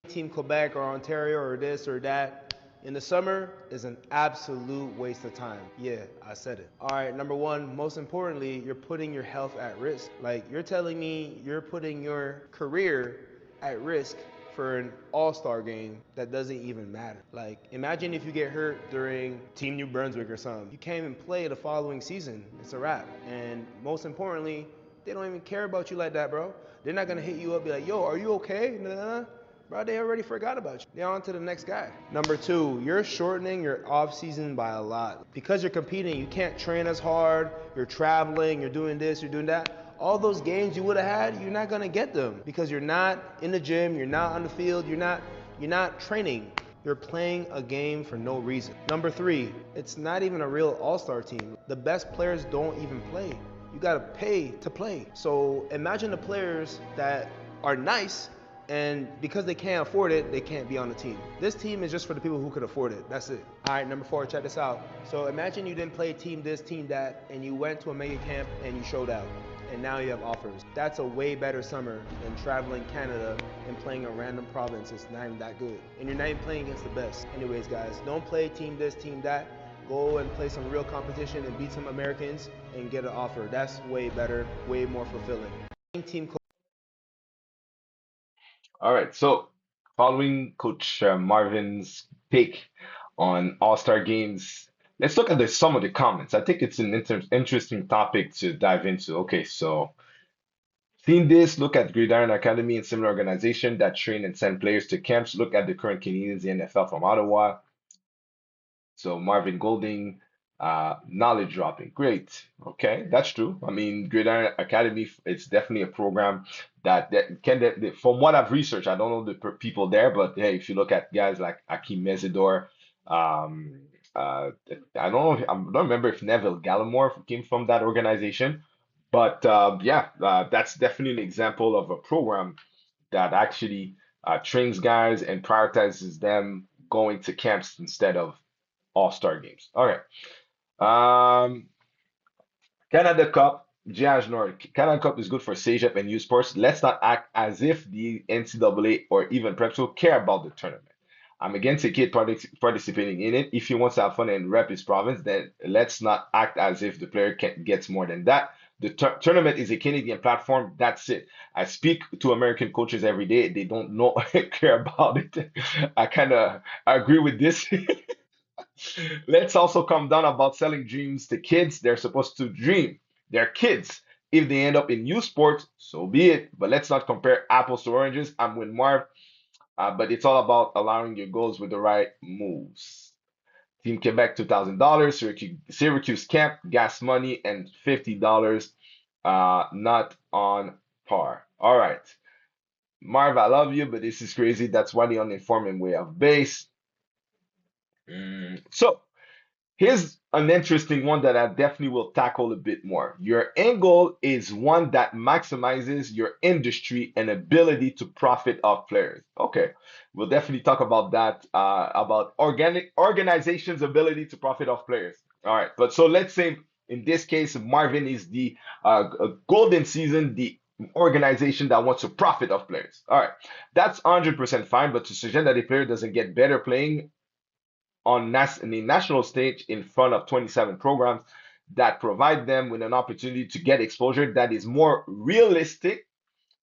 Team Quebec or Ontario or this or that in the summer is an absolute waste of time. Yeah, I said it. All right, number one, most importantly, you're putting your health at risk. Like, you're telling me you're putting your career at risk for an all-star game that doesn't even matter. Like, imagine if you get hurt during Team New Brunswick or something. You can't even play the following season. It's a wrap. And most importantly, they don't even care about you like that, bro. They're not gonna hit you up, be like, yo, are you okay? Nah. Bro, they already forgot about you. They're on to the next guy. Number two, you're shortening your off season by a lot. Because you're competing, you can't train as hard, you're traveling, you're doing this, you're doing that. All those games you would have had, you're not gonna get them because you're not in the gym, you're not on the field, you're not training. You're playing a game for no reason. Number three, it's not even a real all-star team. The best players don't even play. You gotta pay to play. So imagine the players that are nice, and because they can't afford it, they can't be on the team. This team is just for the people who could afford it. That's it. All right, number four, check this out. So imagine you didn't play team this, team that, and you went to a mega camp and you showed out. And now you have offers. That's a way better summer than traveling Canada and playing a random province. It's not even that good. And you're not even playing against the best. Anyways, guys, don't play team this, team that. Go and play some real competition and beat some Americans and get an offer. That's way better, way more fulfilling. Team All right, so following Coach Marvin's take on All-Star games, let's look at some of the comments. I think it's an interesting topic to dive into. Okay, so Seen this, look at Gridiron Academy and similar organization that train and send players to camps. Look at the current Canadians in the NFL from Ottawa. So Marvin Golding, knowledge dropping. Great. Okay, that's true. I mean, Gridiron Academy, it's definitely a program from what I've researched, I don't know the people there, but hey, if you look at guys like Akeem Mesidor, um, I don't know, I don't remember if Neville Gallimore came from that organization, but yeah, that's definitely an example of a program that actually trains guys and prioritizes them going to camps instead of all-star games. All right. Um, Canada Cup, Jay Agenor. Canada Cup is good for CSJV and U Sports. Let's not act as if the NCAA or even Prep will care about the tournament. I'm against a kid participating in it. If he wants to have fun and rep his province, then let's not act as if the player gets more than that. The tournament is a Canadian platform. That's it. I speak to American coaches every day. They don't know care about it. I kind of agree with this. Let's also come down about selling dreams to kids. They're supposed to dream. They're kids. If they end up in youth sports, so be it. But let's not compare apples to oranges. I'm with Marv, but it's all about allowing your goals with the right moves. Team Quebec, $2,000. Syracuse camp, gas money, and $50. Not on par. All right. Marv, I love you, but this is crazy. That's why the uninformed way of base. So, here's an interesting one that I definitely will tackle a bit more. Your end goal is one that maximizes your industry and ability to profit off players. Okay, we'll definitely talk about that, about organizations' ability to profit off players. All right, but so let's say in this case, Marvin is the golden season, the organization that wants to profit off players. All right, that's 100% fine, but to suggest that a player doesn't get better playing in the national stage in front of 27 programs that provide them with an opportunity to get exposure that is more realistic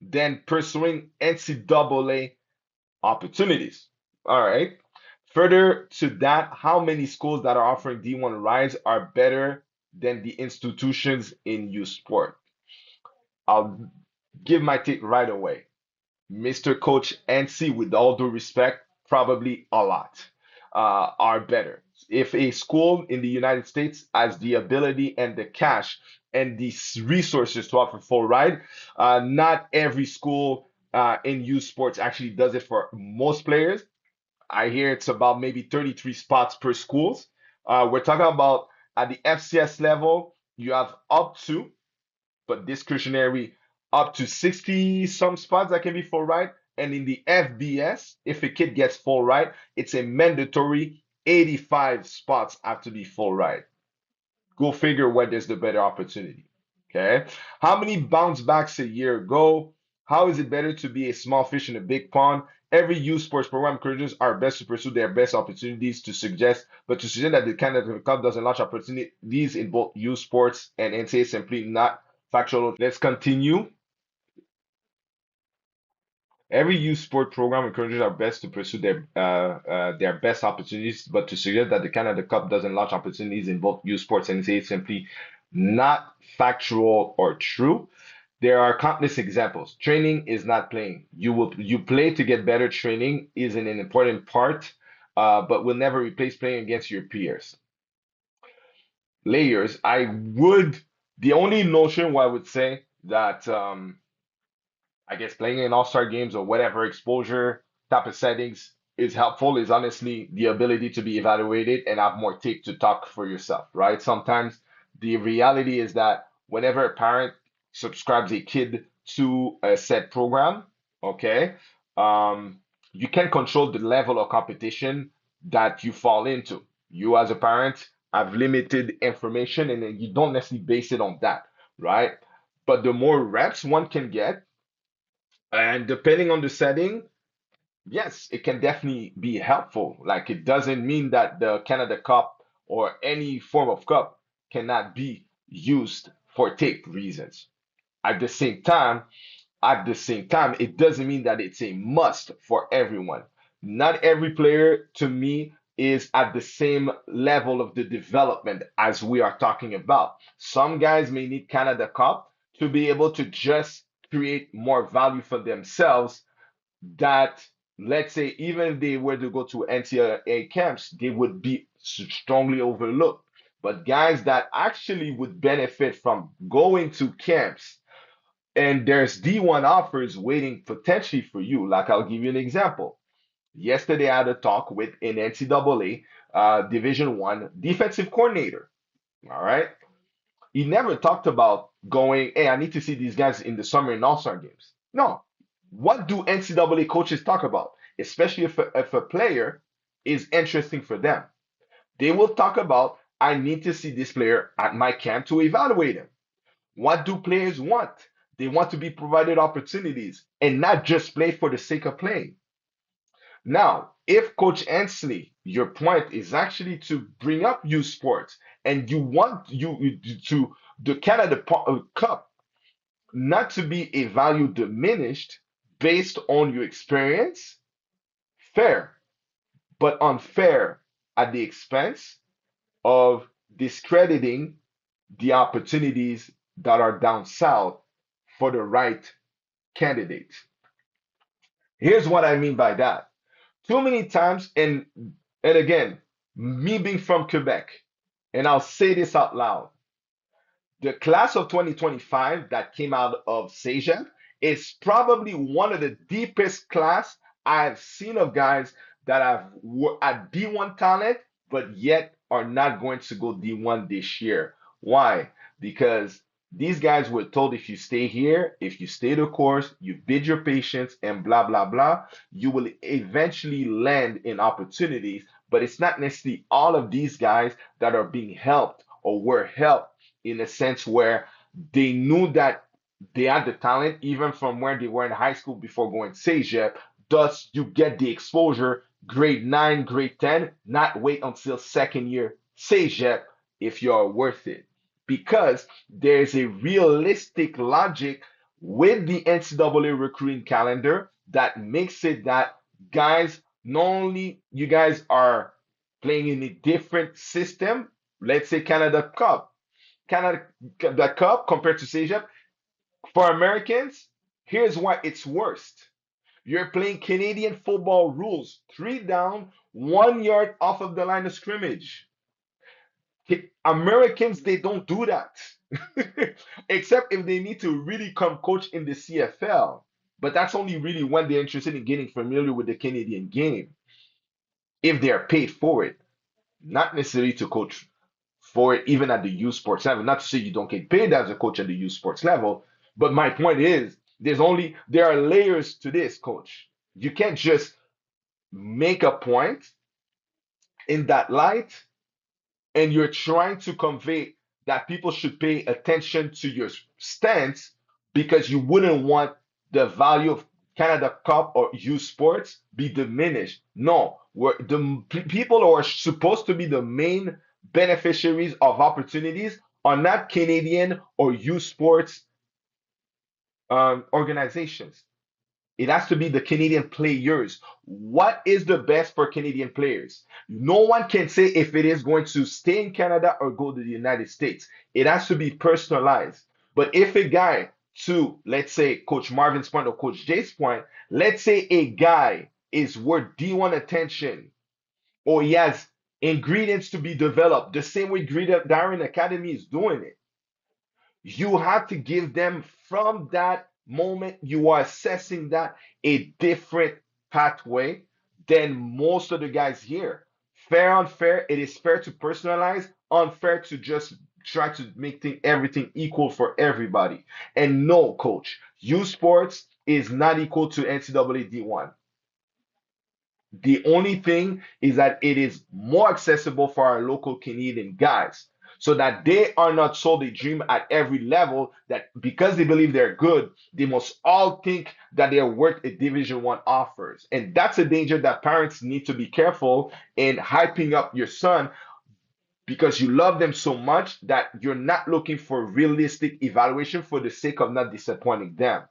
than pursuing NCAA opportunities. All right. Further to that, how many schools that are offering D1 rides are better than the institutions in U Sport? I'll give my take right away. Mr. Coach NC, with all due respect, probably a lot are better. If a school in the United States has the ability and the cash and the resources to offer full ride, not every school in youth sports actually does it for most players. I hear it's about maybe 33 spots per schools. We're talking about at the FCS level, you have up to but discretionary up to 60 some spots that can be full ride. And in the FBS, if a kid gets full ride, it's a mandatory 85 spots have to be full ride. Go figure where there's the better opportunity. Okay. How many bounce backs a year go? How is it better to be a small fish in a big pond? Every youth sports program encourages our best to pursue their best opportunities but to suggest that the Canada Cup doesn't launch opportunities in both youth sports and NCAA simply not factual. Let's continue. Every youth sport program encourages our best to pursue their best opportunities, but to suggest that the Canada Cup doesn't launch opportunities in both youth sports and NCAA is simply not factual or true. There are countless examples. Training is not playing. You play to get better. Training is an important part, but will never replace playing against your peers. Layers. The only notion where I would say that I guess playing in all-star games or whatever exposure type of settings is helpful is honestly the ability to be evaluated and have more tape to talk for yourself, right? Sometimes the reality is that whenever a parent subscribes a kid to a set program, okay, you can control the level of competition that you fall into. You as a parent have limited information and then you don't necessarily base it on that, right? But the more reps one can get, and depending on the setting, yes, it can definitely be helpful. Like it doesn't mean that the Canada Cup or any form of cup cannot be used for tape reasons. At the same time, it doesn't mean that it's a must for everyone. Not every player, to me, is at the same level of the development as we are talking about. Some guys may need Canada Cup to be able to just create more value for themselves that, let's say, even if they were to go to NCAA camps, they would be strongly overlooked. But guys that actually would benefit from going to camps, and there's D1 offers waiting potentially for you. Like, I'll give you an example. Yesterday, I had a talk with an NCAA Division One defensive coordinator. All right. He never talked about going, hey, I need to see these guys in the summer in All-Star games. No. What do NCAA coaches talk about? Especially if a player is interesting for them. They will talk about, I need to see this player at my camp to evaluate him. What do players want? They want to be provided opportunities and not just play for the sake of playing. Now, if Coach Ansley, your point is actually to bring up youth sports and you want to the Canada Cup not to be a value diminished based on your experience, fair, but unfair at the expense of discrediting the opportunities that are down south for the right candidate. Here's what I mean by that. Too many times, and again, me being from Quebec, and I'll say this out loud, the class of 2025 that came out of CEGEP is probably one of the deepest class I've seen of guys that have at D1 talent, but yet are not going to go D1 this year. Why? Because these guys were told if you stay here, if you stay the course, you bid your patience and blah, blah, blah, you will eventually land in opportunities. But it's not necessarily all of these guys that are being helped or were helped in a sense where they knew that they had the talent even from where they were in high school before going to CEGEP. Thus, you get the exposure grade 9, grade 10, not wait until second year CEGEP if you're worth it. Because there's a realistic logic with the NCAA recruiting calendar that makes it that guys, not only you guys are playing in a different system, let's say Canada Cup, Canada the Cup compared to CEGEP, for Americans, here's why it's worst. You're playing Canadian football rules, 3 down, 1 yard off of the line of scrimmage. Americans, they don't do that. Except if they need to really come coach in the CFL. But that's only really when they're interested in getting familiar with the Canadian game, if they're paid for it, not necessarily to coach for it, even at the youth sports level. Not to say you don't get paid as a coach at the youth sports level, but my point is there are layers to this, coach. You can't just make a point in that light and you're trying to convey that people should pay attention to your stance because you wouldn't want the value of Canada Cup or youth sports be diminished. No, the people who are supposed to be the main beneficiaries of opportunities are not Canadian or youth sports organizations. It has to be the Canadian players. What is the best for Canadian players? No one can say if it is going to stay in Canada or go to the United States. It has to be personalized. But if a guy, to let's say Coach Marvin's point or Coach Jay's point, let's say a guy is worth D1 attention or he has ingredients to be developed the same way Darren Academy is doing it, you have to give them from that moment you are assessing that a different pathway than most of the guys here. Fair, unfair, it is fair to personalize, unfair to just try to make everything equal for everybody. And no, coach, U Sports is not equal to NCAA D1. The only thing is that it is more accessible for our local Canadian guys so that they are not sold a dream at every level that because they believe they're good, they must all think that they're worth a Division One offers. And that's a danger that parents need to be careful in hyping up your son because you love them so much that you're not looking for realistic evaluation for the sake of not disappointing them,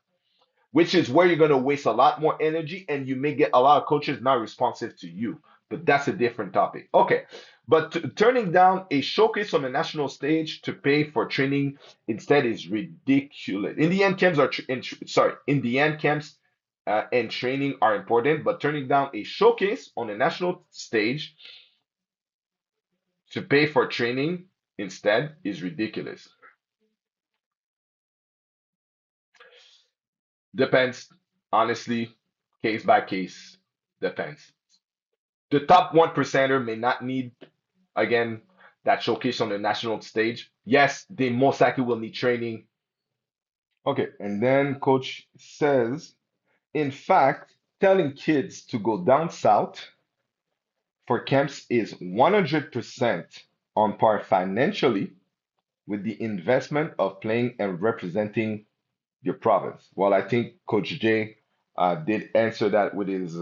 which is where you're going to waste a lot more energy and you may get a lot of coaches not responsive to you. But that's a different topic. Okay. But turning down a showcase on the national stage to pay for training instead is ridiculous. In the end, in the end, camps and training are important, but turning down a showcase on the national stage to pay for training instead is ridiculous. Depends, honestly, case by case, depends. The top 1%er may not need, again, that showcase on the national stage. Yes, they most likely will need training. Okay, and then coach says, in fact, telling kids to go down south for camps is 100% on par financially with the investment of playing and representing your province. Well, I think Coach Jay did answer that with his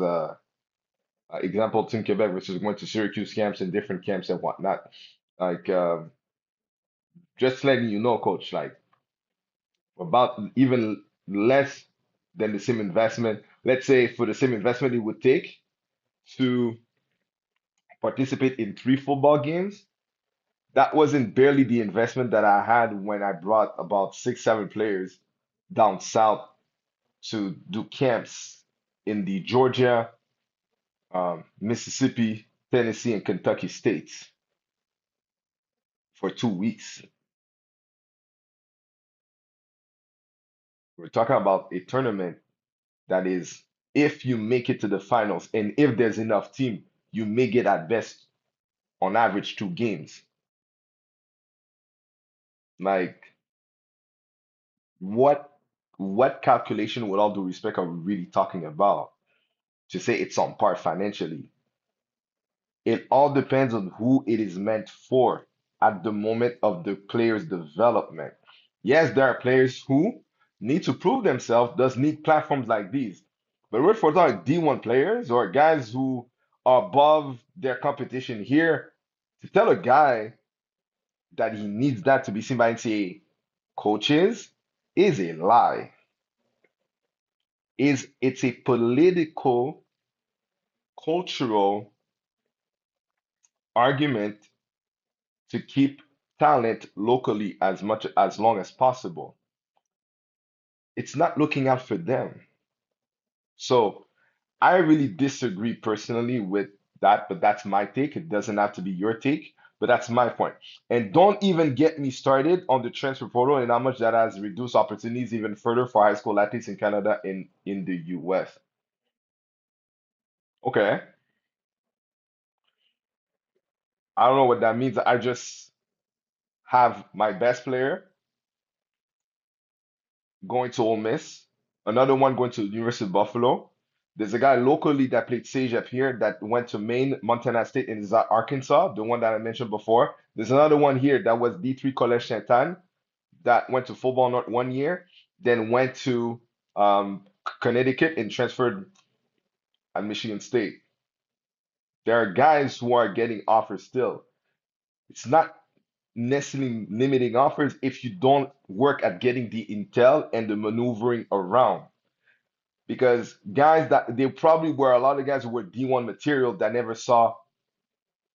example, Team Quebec versus going to Syracuse camps and different camps and whatnot. Like, just letting you know, Coach, like about even less than the same investment. Let's say for the same investment it would take to participate in 3 football games. That wasn't barely the investment that I had when I brought about 6, 7 players down south to do camps in the Georgia, Mississippi, Tennessee, and Kentucky states for 2 weeks. We're talking about a tournament that is, if you make it to the finals and if there's enough team, you may get at best on average 2 games. Like what what calculation, with all due respect, are we really talking about to say it's on par financially? It all depends on who it is meant for at the moment of the player's development. Yes, there are players who need to prove themselves, does need platforms like these. But we're for talking D1 players or guys who are above their competition here, to tell a guy that he needs that to be seen by NCAA coaches is a lie. It's a political, cultural argument to keep talent locally as long as possible. It's not looking out for them. So I really disagree personally with that, but that's my take. It doesn't have to be your take, but that's my point. And don't even get me started on the transfer portal and how much that has reduced opportunities even further for high school athletes in Canada and in the US. Okay, I don't know what that means. I just have my best player going to Ole Miss, another one going to the University of Buffalo. There's a guy locally that played CSJV here that went to Maine, Montana State, and is at Arkansas, the one that I mentioned before. There's another one here that was D3 College Saint-Anne that went to Football North 1 year, then went to Connecticut and transferred at Michigan State. There are guys who are getting offers still. It's not necessarily limiting offers if you don't work at getting the intel and the maneuvering around. Because guys that they probably were a lot of guys who were D1 material that never saw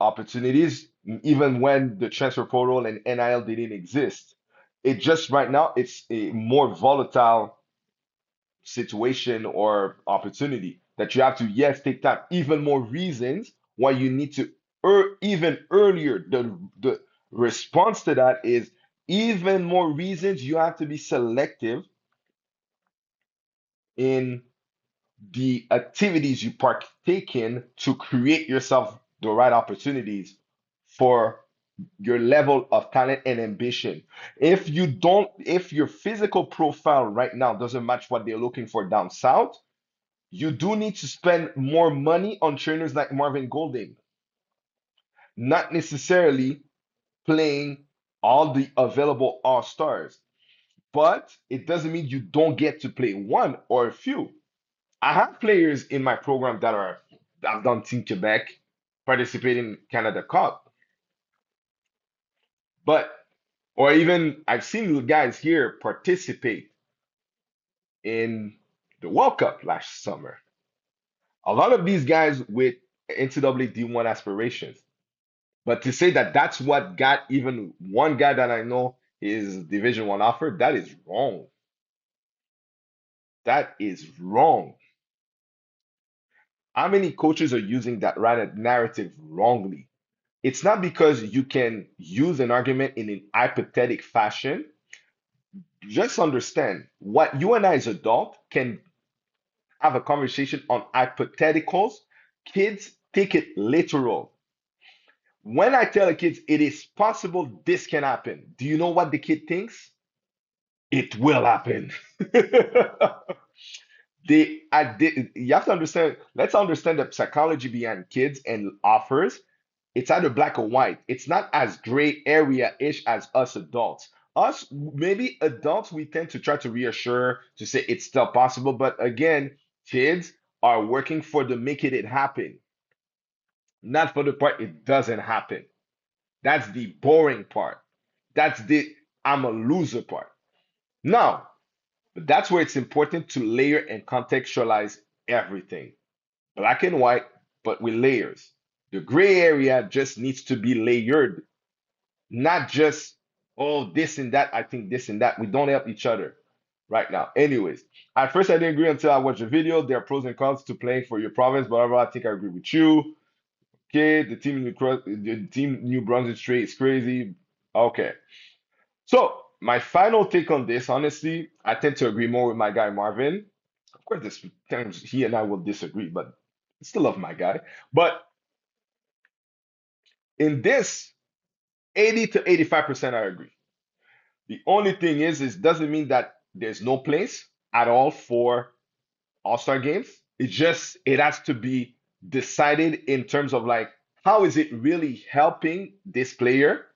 opportunities, even when the transfer portal and NIL didn't exist. It just right now it's a more volatile situation or opportunity that you have to, yes, take time. Even more reasons why you need to even earlier. The response to that is even more reasons you have to be selective in the activities you partake in to create yourself the right opportunities for your level of talent and ambition. If your physical profile right now doesn't match what they're looking for down south, you do need to spend more money on trainers like Marvin Golding, not necessarily playing all the available all stars. But it doesn't mean you don't get to play one or a few. I have players in my program that have done Team Quebec, participating in Canada Cup, but or even I've seen the guys here participate in the World Cup last summer. A lot of these guys with NCAA D1 aspirations. But to say that that's what got even one guy that I know is Division One offer, that is wrong. That is wrong. How many coaches are using that narrative wrongly? It's not because you can use an argument in an hypothetical fashion. Just understand what you and I as adults can have a conversation on hypotheticals. Kids take it literal. When I tell the kids it is possible this can happen, do you know what the kid thinks? It will happen. You have to understand, let's understand the psychology behind kids and offers. It's either black or white. It's not as gray area-ish as us adults. Us, maybe adults, we tend to try to reassure, to say it's still possible. But again, kids are working for the making it happen, not for the part it doesn't happen. That's the boring part. That's the I'm a loser part. Now, but that's where it's important to layer and contextualize everything. Black and white, but with layers. The gray area just needs to be layered, not just, oh, this and that. I think this and that. We don't help each other right now. Anyways, at first I didn't agree until I watched the video. There are pros and cons to playing for your province, but overall, I think I agree with you. Okay, the team New Brunswick straight is crazy. Okay. So my final take on this, honestly, I tend to agree more with my guy Marvin. Of course, there's times he and I will disagree, but I still love my guy. But in this, 80 to 85% I agree. The only thing is doesn't mean that there's no place at all for All-Star games. It has to be decided in terms of like how is it really helping this player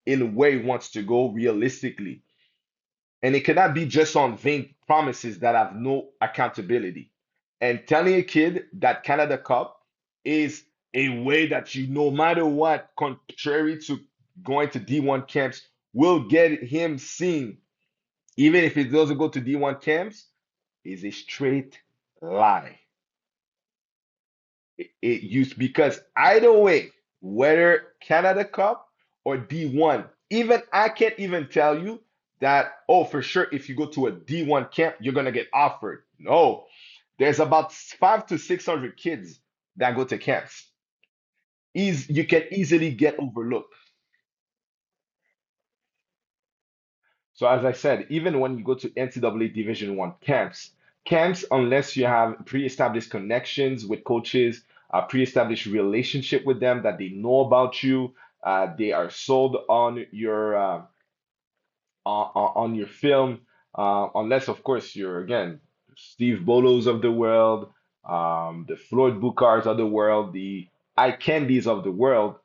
in where he wants to go realistically. And it cannot be just on vain promises that have no accountability. And telling a kid that Canada Cup is a way that you, no matter what, contrary to going to D1 camps, will get him seen, even if it doesn't go to D1 camps, is a straight lie. It used because either way, whether Canada Cup or D1, even I can't even tell you that, oh, for sure, if you go to a D1 camp, you're gonna get offered. No, there's about 500 to 600 kids that go to camps. You can easily get overlooked. So as I said, even when you go to NCAA Division One camps, unless you have pre-established connections with coaches, a pre-established relationship with them that they know about you, they are sold on your film, unless of course you're again Steve Bolos of the world, the Floyd Bukars of the world, the eye candies of the world.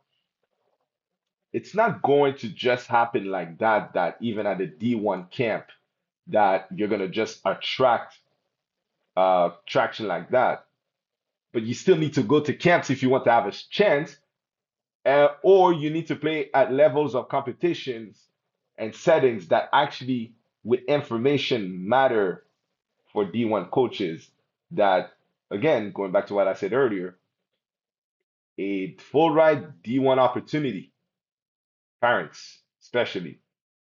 It's not going to just happen like that. That even at the D1 camp that you're going to just attract traction like that. But you still need to go to camps if you want to have a chance, or you need to play at levels of competitions and settings that actually, with information, matter for D1 coaches. That, again, going back to what I said earlier, a full ride D1 opportunity, parents especially,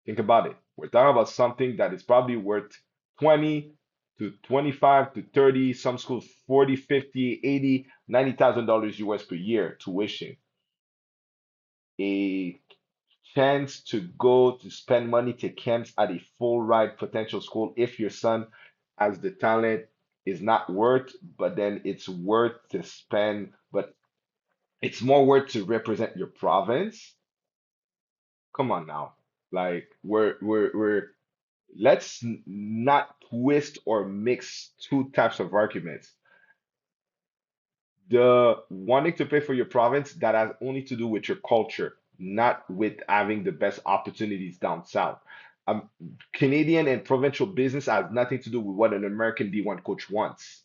think about it. We're talking about something that is probably worth 20 to 25 to 30, some schools 40, 50, 80, $90,000 US per year tuition. A chance to go to spend money to camps at a full ride potential school if your son has the talent is not worth, but then it's worth to spend, but it's more worth to represent your province. Come on now. Like we're let's not twist or mix two types of arguments. The wanting to play for your province that has only to do with your culture, not with having the best opportunities down south. Um, Canadian and provincial business has nothing to do with what an American D1 coach wants.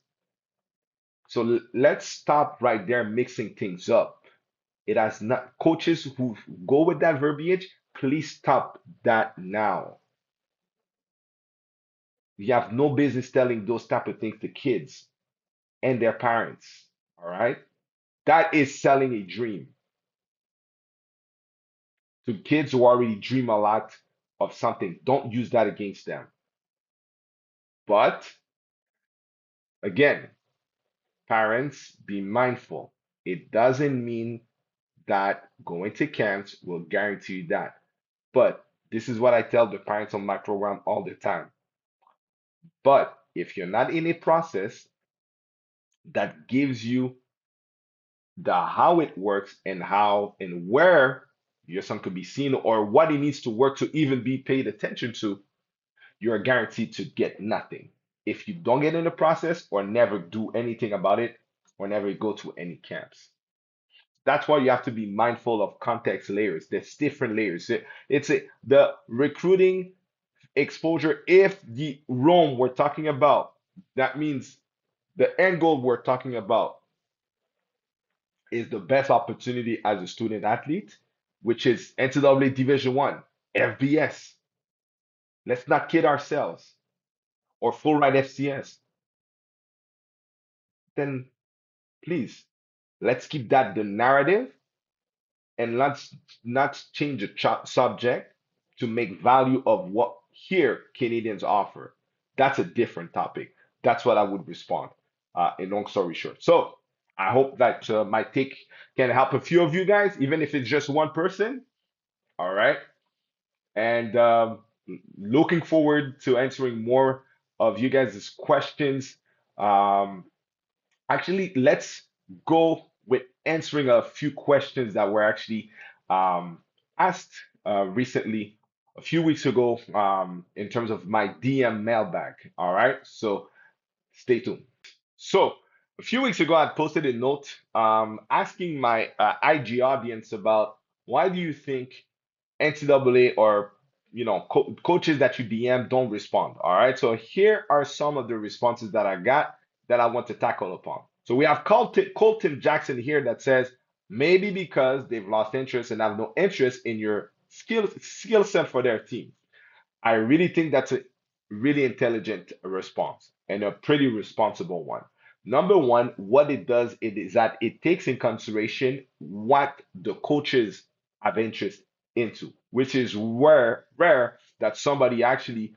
So let's stop right there mixing things up. It has not coaches who go with that verbiage, please stop that now. You have no business telling those type of things to kids and their parents. All right. That is selling a dream. to kids who already dream a lot of something. Don't use that against them. But again, parents, be mindful. It doesn't mean that going to camps will guarantee you that. But this is what I tell the parents on my program all the time. But if you're not in a process that gives you the how it works and how and where your son could be seen or what he needs to work to even be paid attention to, you're guaranteed to get nothing. If you don't get in the process or never do anything about it or never go to any camps. That's why you have to be mindful of context layers. There's different layers. The recruiting exposure. If the Rome we're talking about, that means the end goal we're talking about is the best opportunity as a student athlete, which is NCAA Division One, FBS. Let's not kid ourselves, or full ride FCS. Then please, let's keep that the narrative and let's not change the subject to make value of what here Canadians offer. That's a different topic. That's what I would respond. In long story short. So I hope that my take can help a few of you guys, even if it's just one person. All right. And looking forward to answering more of you guys' questions. Um, Actually, let's go with answering a few questions that were actually asked recently, a few weeks ago, in terms of my DM mailbag. All right, so stay tuned. So, a few weeks ago, I posted a note asking my IG audience about why do you think NCAA or coaches that you DM don't respond. All right. So here are some of the responses that I got that I want to tackle upon. So we have Colton Jackson here that says maybe because they've lost interest and have no interest in your skill set for their team. I really think that's a really intelligent response and a pretty responsible one. Number one, what it does it is that it takes in consideration what the coaches have interest into, which is rare that somebody actually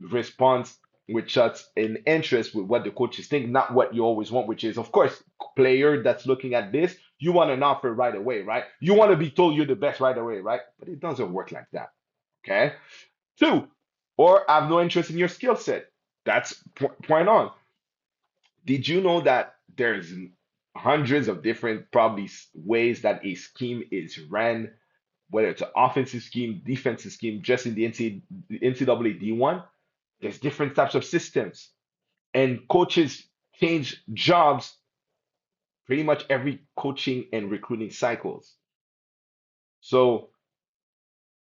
responds with such an interest with what the coaches think, not what you always want, which is, of course, player that's looking at this, you want an offer right away, right? You want to be told you're the best right away, right? But it doesn't work like that. Okay. Two, or I have no interest in your skill set. That's point on. Did you know that there's hundreds of different probably ways that a scheme is ran, whether it's an offensive scheme, defensive scheme, just in the NCAA D1? There's different types of systems, and coaches change jobs pretty much every coaching and recruiting cycles. So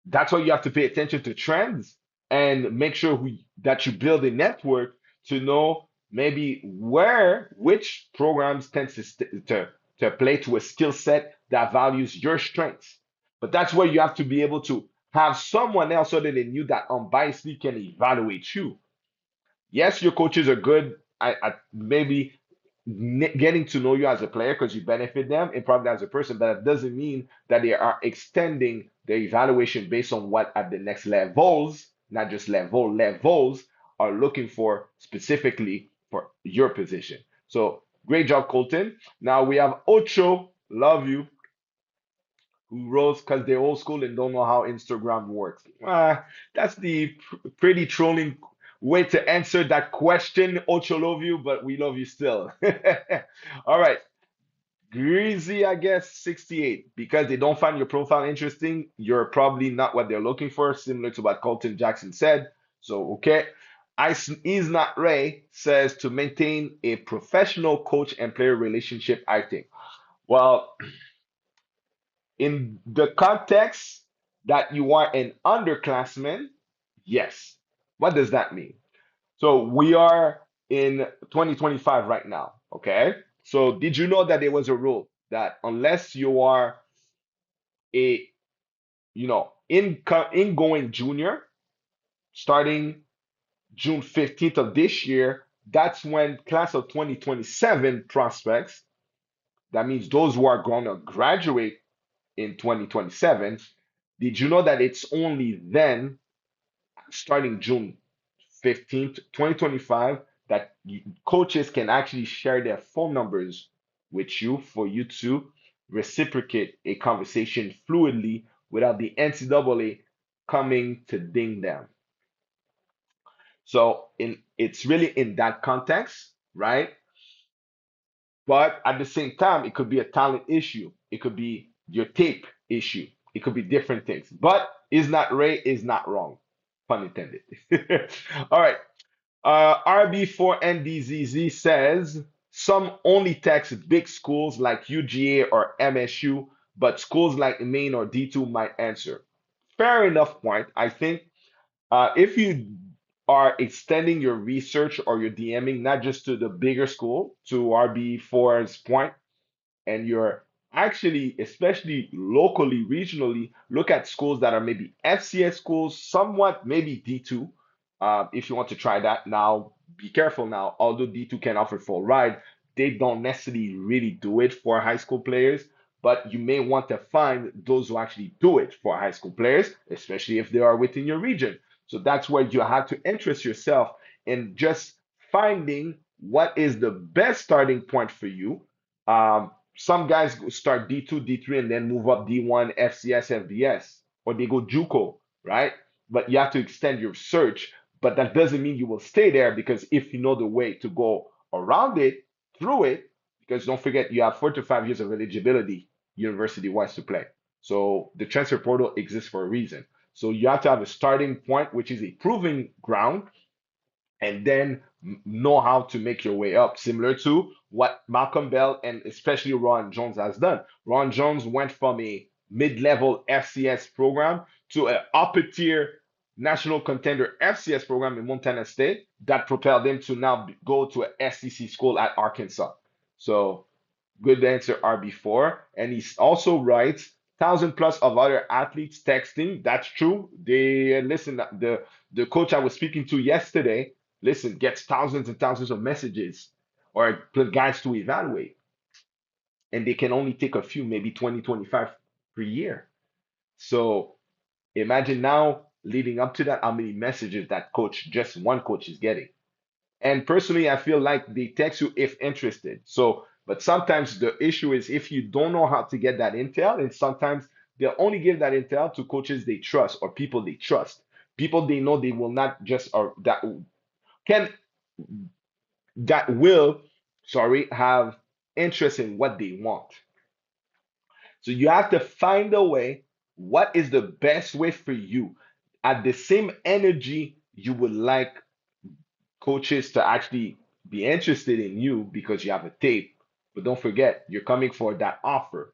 that's why you have to pay attention to trends and make sure that you build a network to know maybe which programs tend to play to a skill set that values your strengths. But that's where you have to be able to have someone else other than you that unbiasedly can evaluate you. Yes, your coaches are good at maybe getting to know you as a player because you benefit them and probably as a person, but that doesn't mean that they are extending their evaluation based on what at the next levels, not just levels, are looking for specifically for your position. So great job, Colton. Now we have Ocho, love you, who rose because they're old school and don't know how Instagram works. That's the pretty trolling way to answer that question. Ocho love you, but we love you still. All right. Greasy, I guess, 68. Because they don't find your profile interesting, you're probably not what they're looking for, similar to what Colton Jackson said. So, okay. Is not Ray says to maintain a professional coach and player relationship, I think. Well, in the context that you are an underclassman, yes. What does that mean? So we are in 2025 right now, okay? So did you know that there was a rule that unless you are a, ingoing junior starting June 15th of this year, that's when class of 2027 prospects, that means those who are going to graduate in 2027, Did you know that it's only then, starting June 15th, 2025, that coaches can actually share their phone numbers with you for you to reciprocate a conversation fluidly without the NCAA coming to ding them. So it's really in that context, right? But at the same time, it could be a talent issue. It could be your tape issue. It could be different things. But is not Ray is not wrong. Pun intended. All right. RB4NDZZ says some only text big schools like UGA or MSU, but schools like Maine or D2 might answer. Fair enough point. I think if you are extending your research or your DMing not just to the bigger school, to RB4's point, and you're actually, especially locally, regionally, look at schools that are maybe FCS schools, somewhat maybe D2. If you want to try that now, be careful now. Although D2 can offer full ride, they don't necessarily really do it for high school players. But you may want to find those who actually do it for high school players, especially if they are within your region. So that's where you have to interest yourself in just finding what is the best starting point for you. Some guys start D2, D3, and then move up D1, FCS, FBS, or they go JUCO, right? But you have to extend your search. But that doesn't mean you will stay there, because if you know the way to go around it, through it, because don't forget you have 4 to 5 years of eligibility university wise to play. So the transfer portal exists for a reason. So you have to have a starting point, which is a proving ground, and then know how to make your way up, similar to what Malcolm Bell and especially Ron Jones has done. Ron Jones went from a mid-level FCS program to an upper tier national contender FCS program in Montana State that propelled him to now go to an SEC school at Arkansas. So good answer, RB4. And he also writes, 1,000 plus of other athletes texting. That's true. They listen. The coach I was speaking to yesterday, listen, gets thousands and thousands of messages or guys to evaluate, and they can only take a few, maybe 20, 25 per year. So imagine now leading up to that, how many messages that coach, just one coach, is getting. And personally, I feel like they text you if interested. So, but sometimes the issue is if you don't know how to get that intel, and sometimes they'll only give that intel to coaches they trust or people they trust, people they know they will not just, or that can, that will, sorry, have interest in what they want. So you have to find a way. What is the best way for you? At the same energy you would like coaches to actually be interested in you because you have a tape. But don't forget, you're coming for that offer.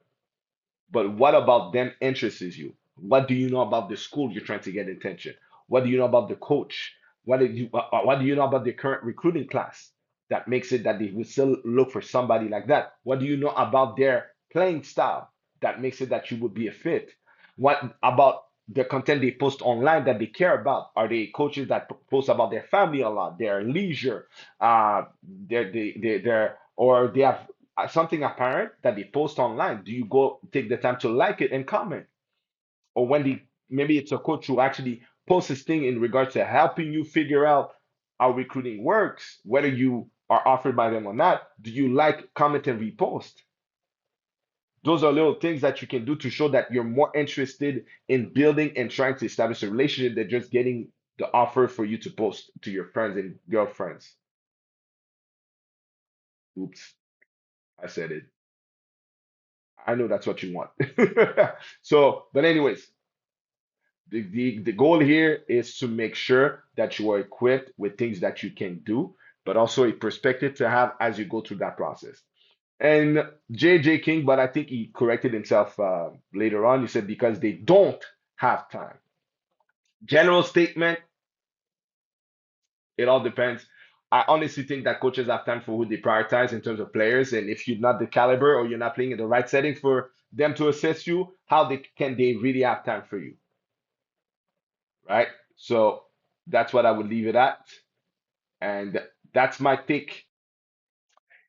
But what about them interests you? What do you know about the school you're trying to get attention? What do you know about the coach? What do you know about the current recruiting class that makes it that they will still look for somebody like that? What do you know about their playing style that makes it that you would be a fit? What about the content they post online that they care about? Are they coaches that post about their family a lot, their leisure, or they have something apparent that they post online? Do you go take the time to like it and comment? Or when they, maybe it's a coach who actually posts this thing in regards to helping you figure out how recruiting works, whether you are offered by them or not, do you like, comment, and repost? Those are little things that you can do to show that you're more interested in building and trying to establish a relationship than just getting the offer for you to post to your friends and girlfriends. Oops, I said it. I know that's what you want. So, but anyways, the goal here is to make sure that you are equipped with things that you can do, but also a perspective to have as you go through that process. And JJ King, but I think he corrected himself later on. He said because they don't have time. General statement, it all depends. I honestly think that coaches have time for who they prioritize in terms of players. And if you're not the caliber or you're not playing in the right setting for them to assess you, how can they really have time for you? Right? So that's what I would leave it at. And that's my take.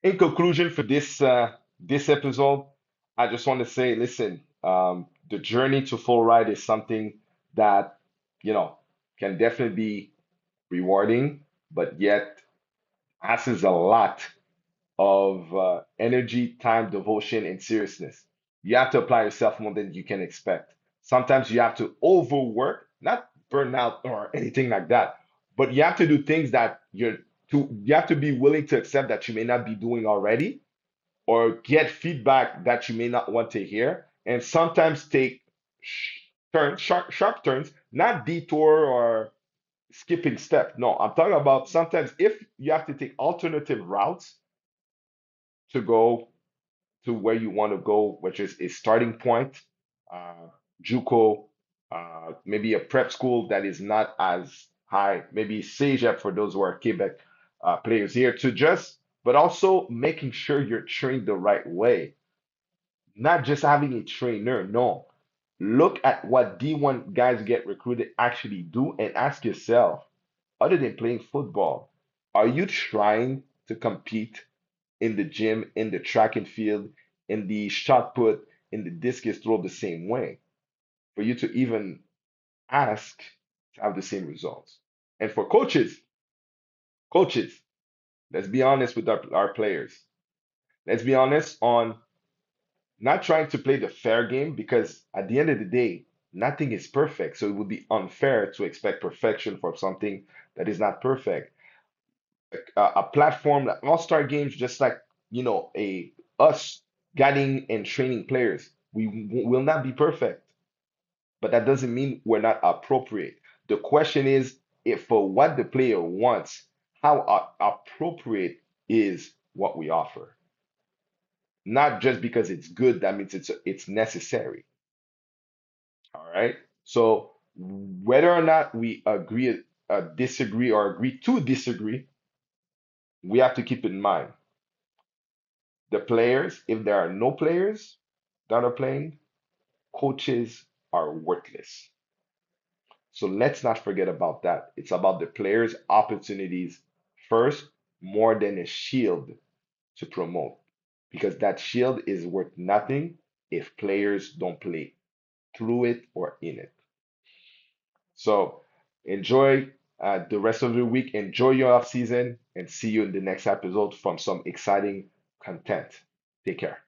In conclusion, for this episode, I just want to say, listen, the journey to full ride is something that, you know, can definitely be rewarding, but yet asks a lot of energy, time, devotion, and seriousness. You have to apply yourself more than you can expect. Sometimes you have to overwork, not burn out or anything like that, but you have to do things that you have to be willing to accept that you may not be doing already or get feedback that you may not want to hear, and sometimes take sharp turns, not detour or skipping step. No, I'm talking about sometimes if you have to take alternative routes to go to where you want to go, which is a starting point, uh, JUCO, maybe a prep school that is not as high, maybe CEGEP for those who are Quebec players here, to just, but also making sure you're trained the right way, not just having a trainer. No, look at what D1 guys get recruited actually do and ask yourself, other than playing football, are you trying to compete in the gym, in the track and field, in the shot put, in the discus throw the same way for you to even ask to have the same results? And for coaches, let's be honest with our players. Let's be honest on not trying to play the fair game because at the end of the day, nothing is perfect. So it would be unfair to expect perfection for something that is not perfect. A platform like all-star games, just like a us guiding and training players, will not be perfect, but that doesn't mean we're not appropriate. The question is, if for what the player wants, how appropriate is what we offer? Not just because it's good, that means it's necessary. All right. So whether or not we agree, disagree, or agree to disagree, we have to keep in mind the players, if there are no players that are playing, coaches are worthless. So let's not forget about that. It's about the players' opportunities first, more than a shield to promote. Because that shield is worth nothing if players don't play through it or in it. So enjoy the rest of the week, enjoy your off season, and see you in the next episode from some exciting content. Take care.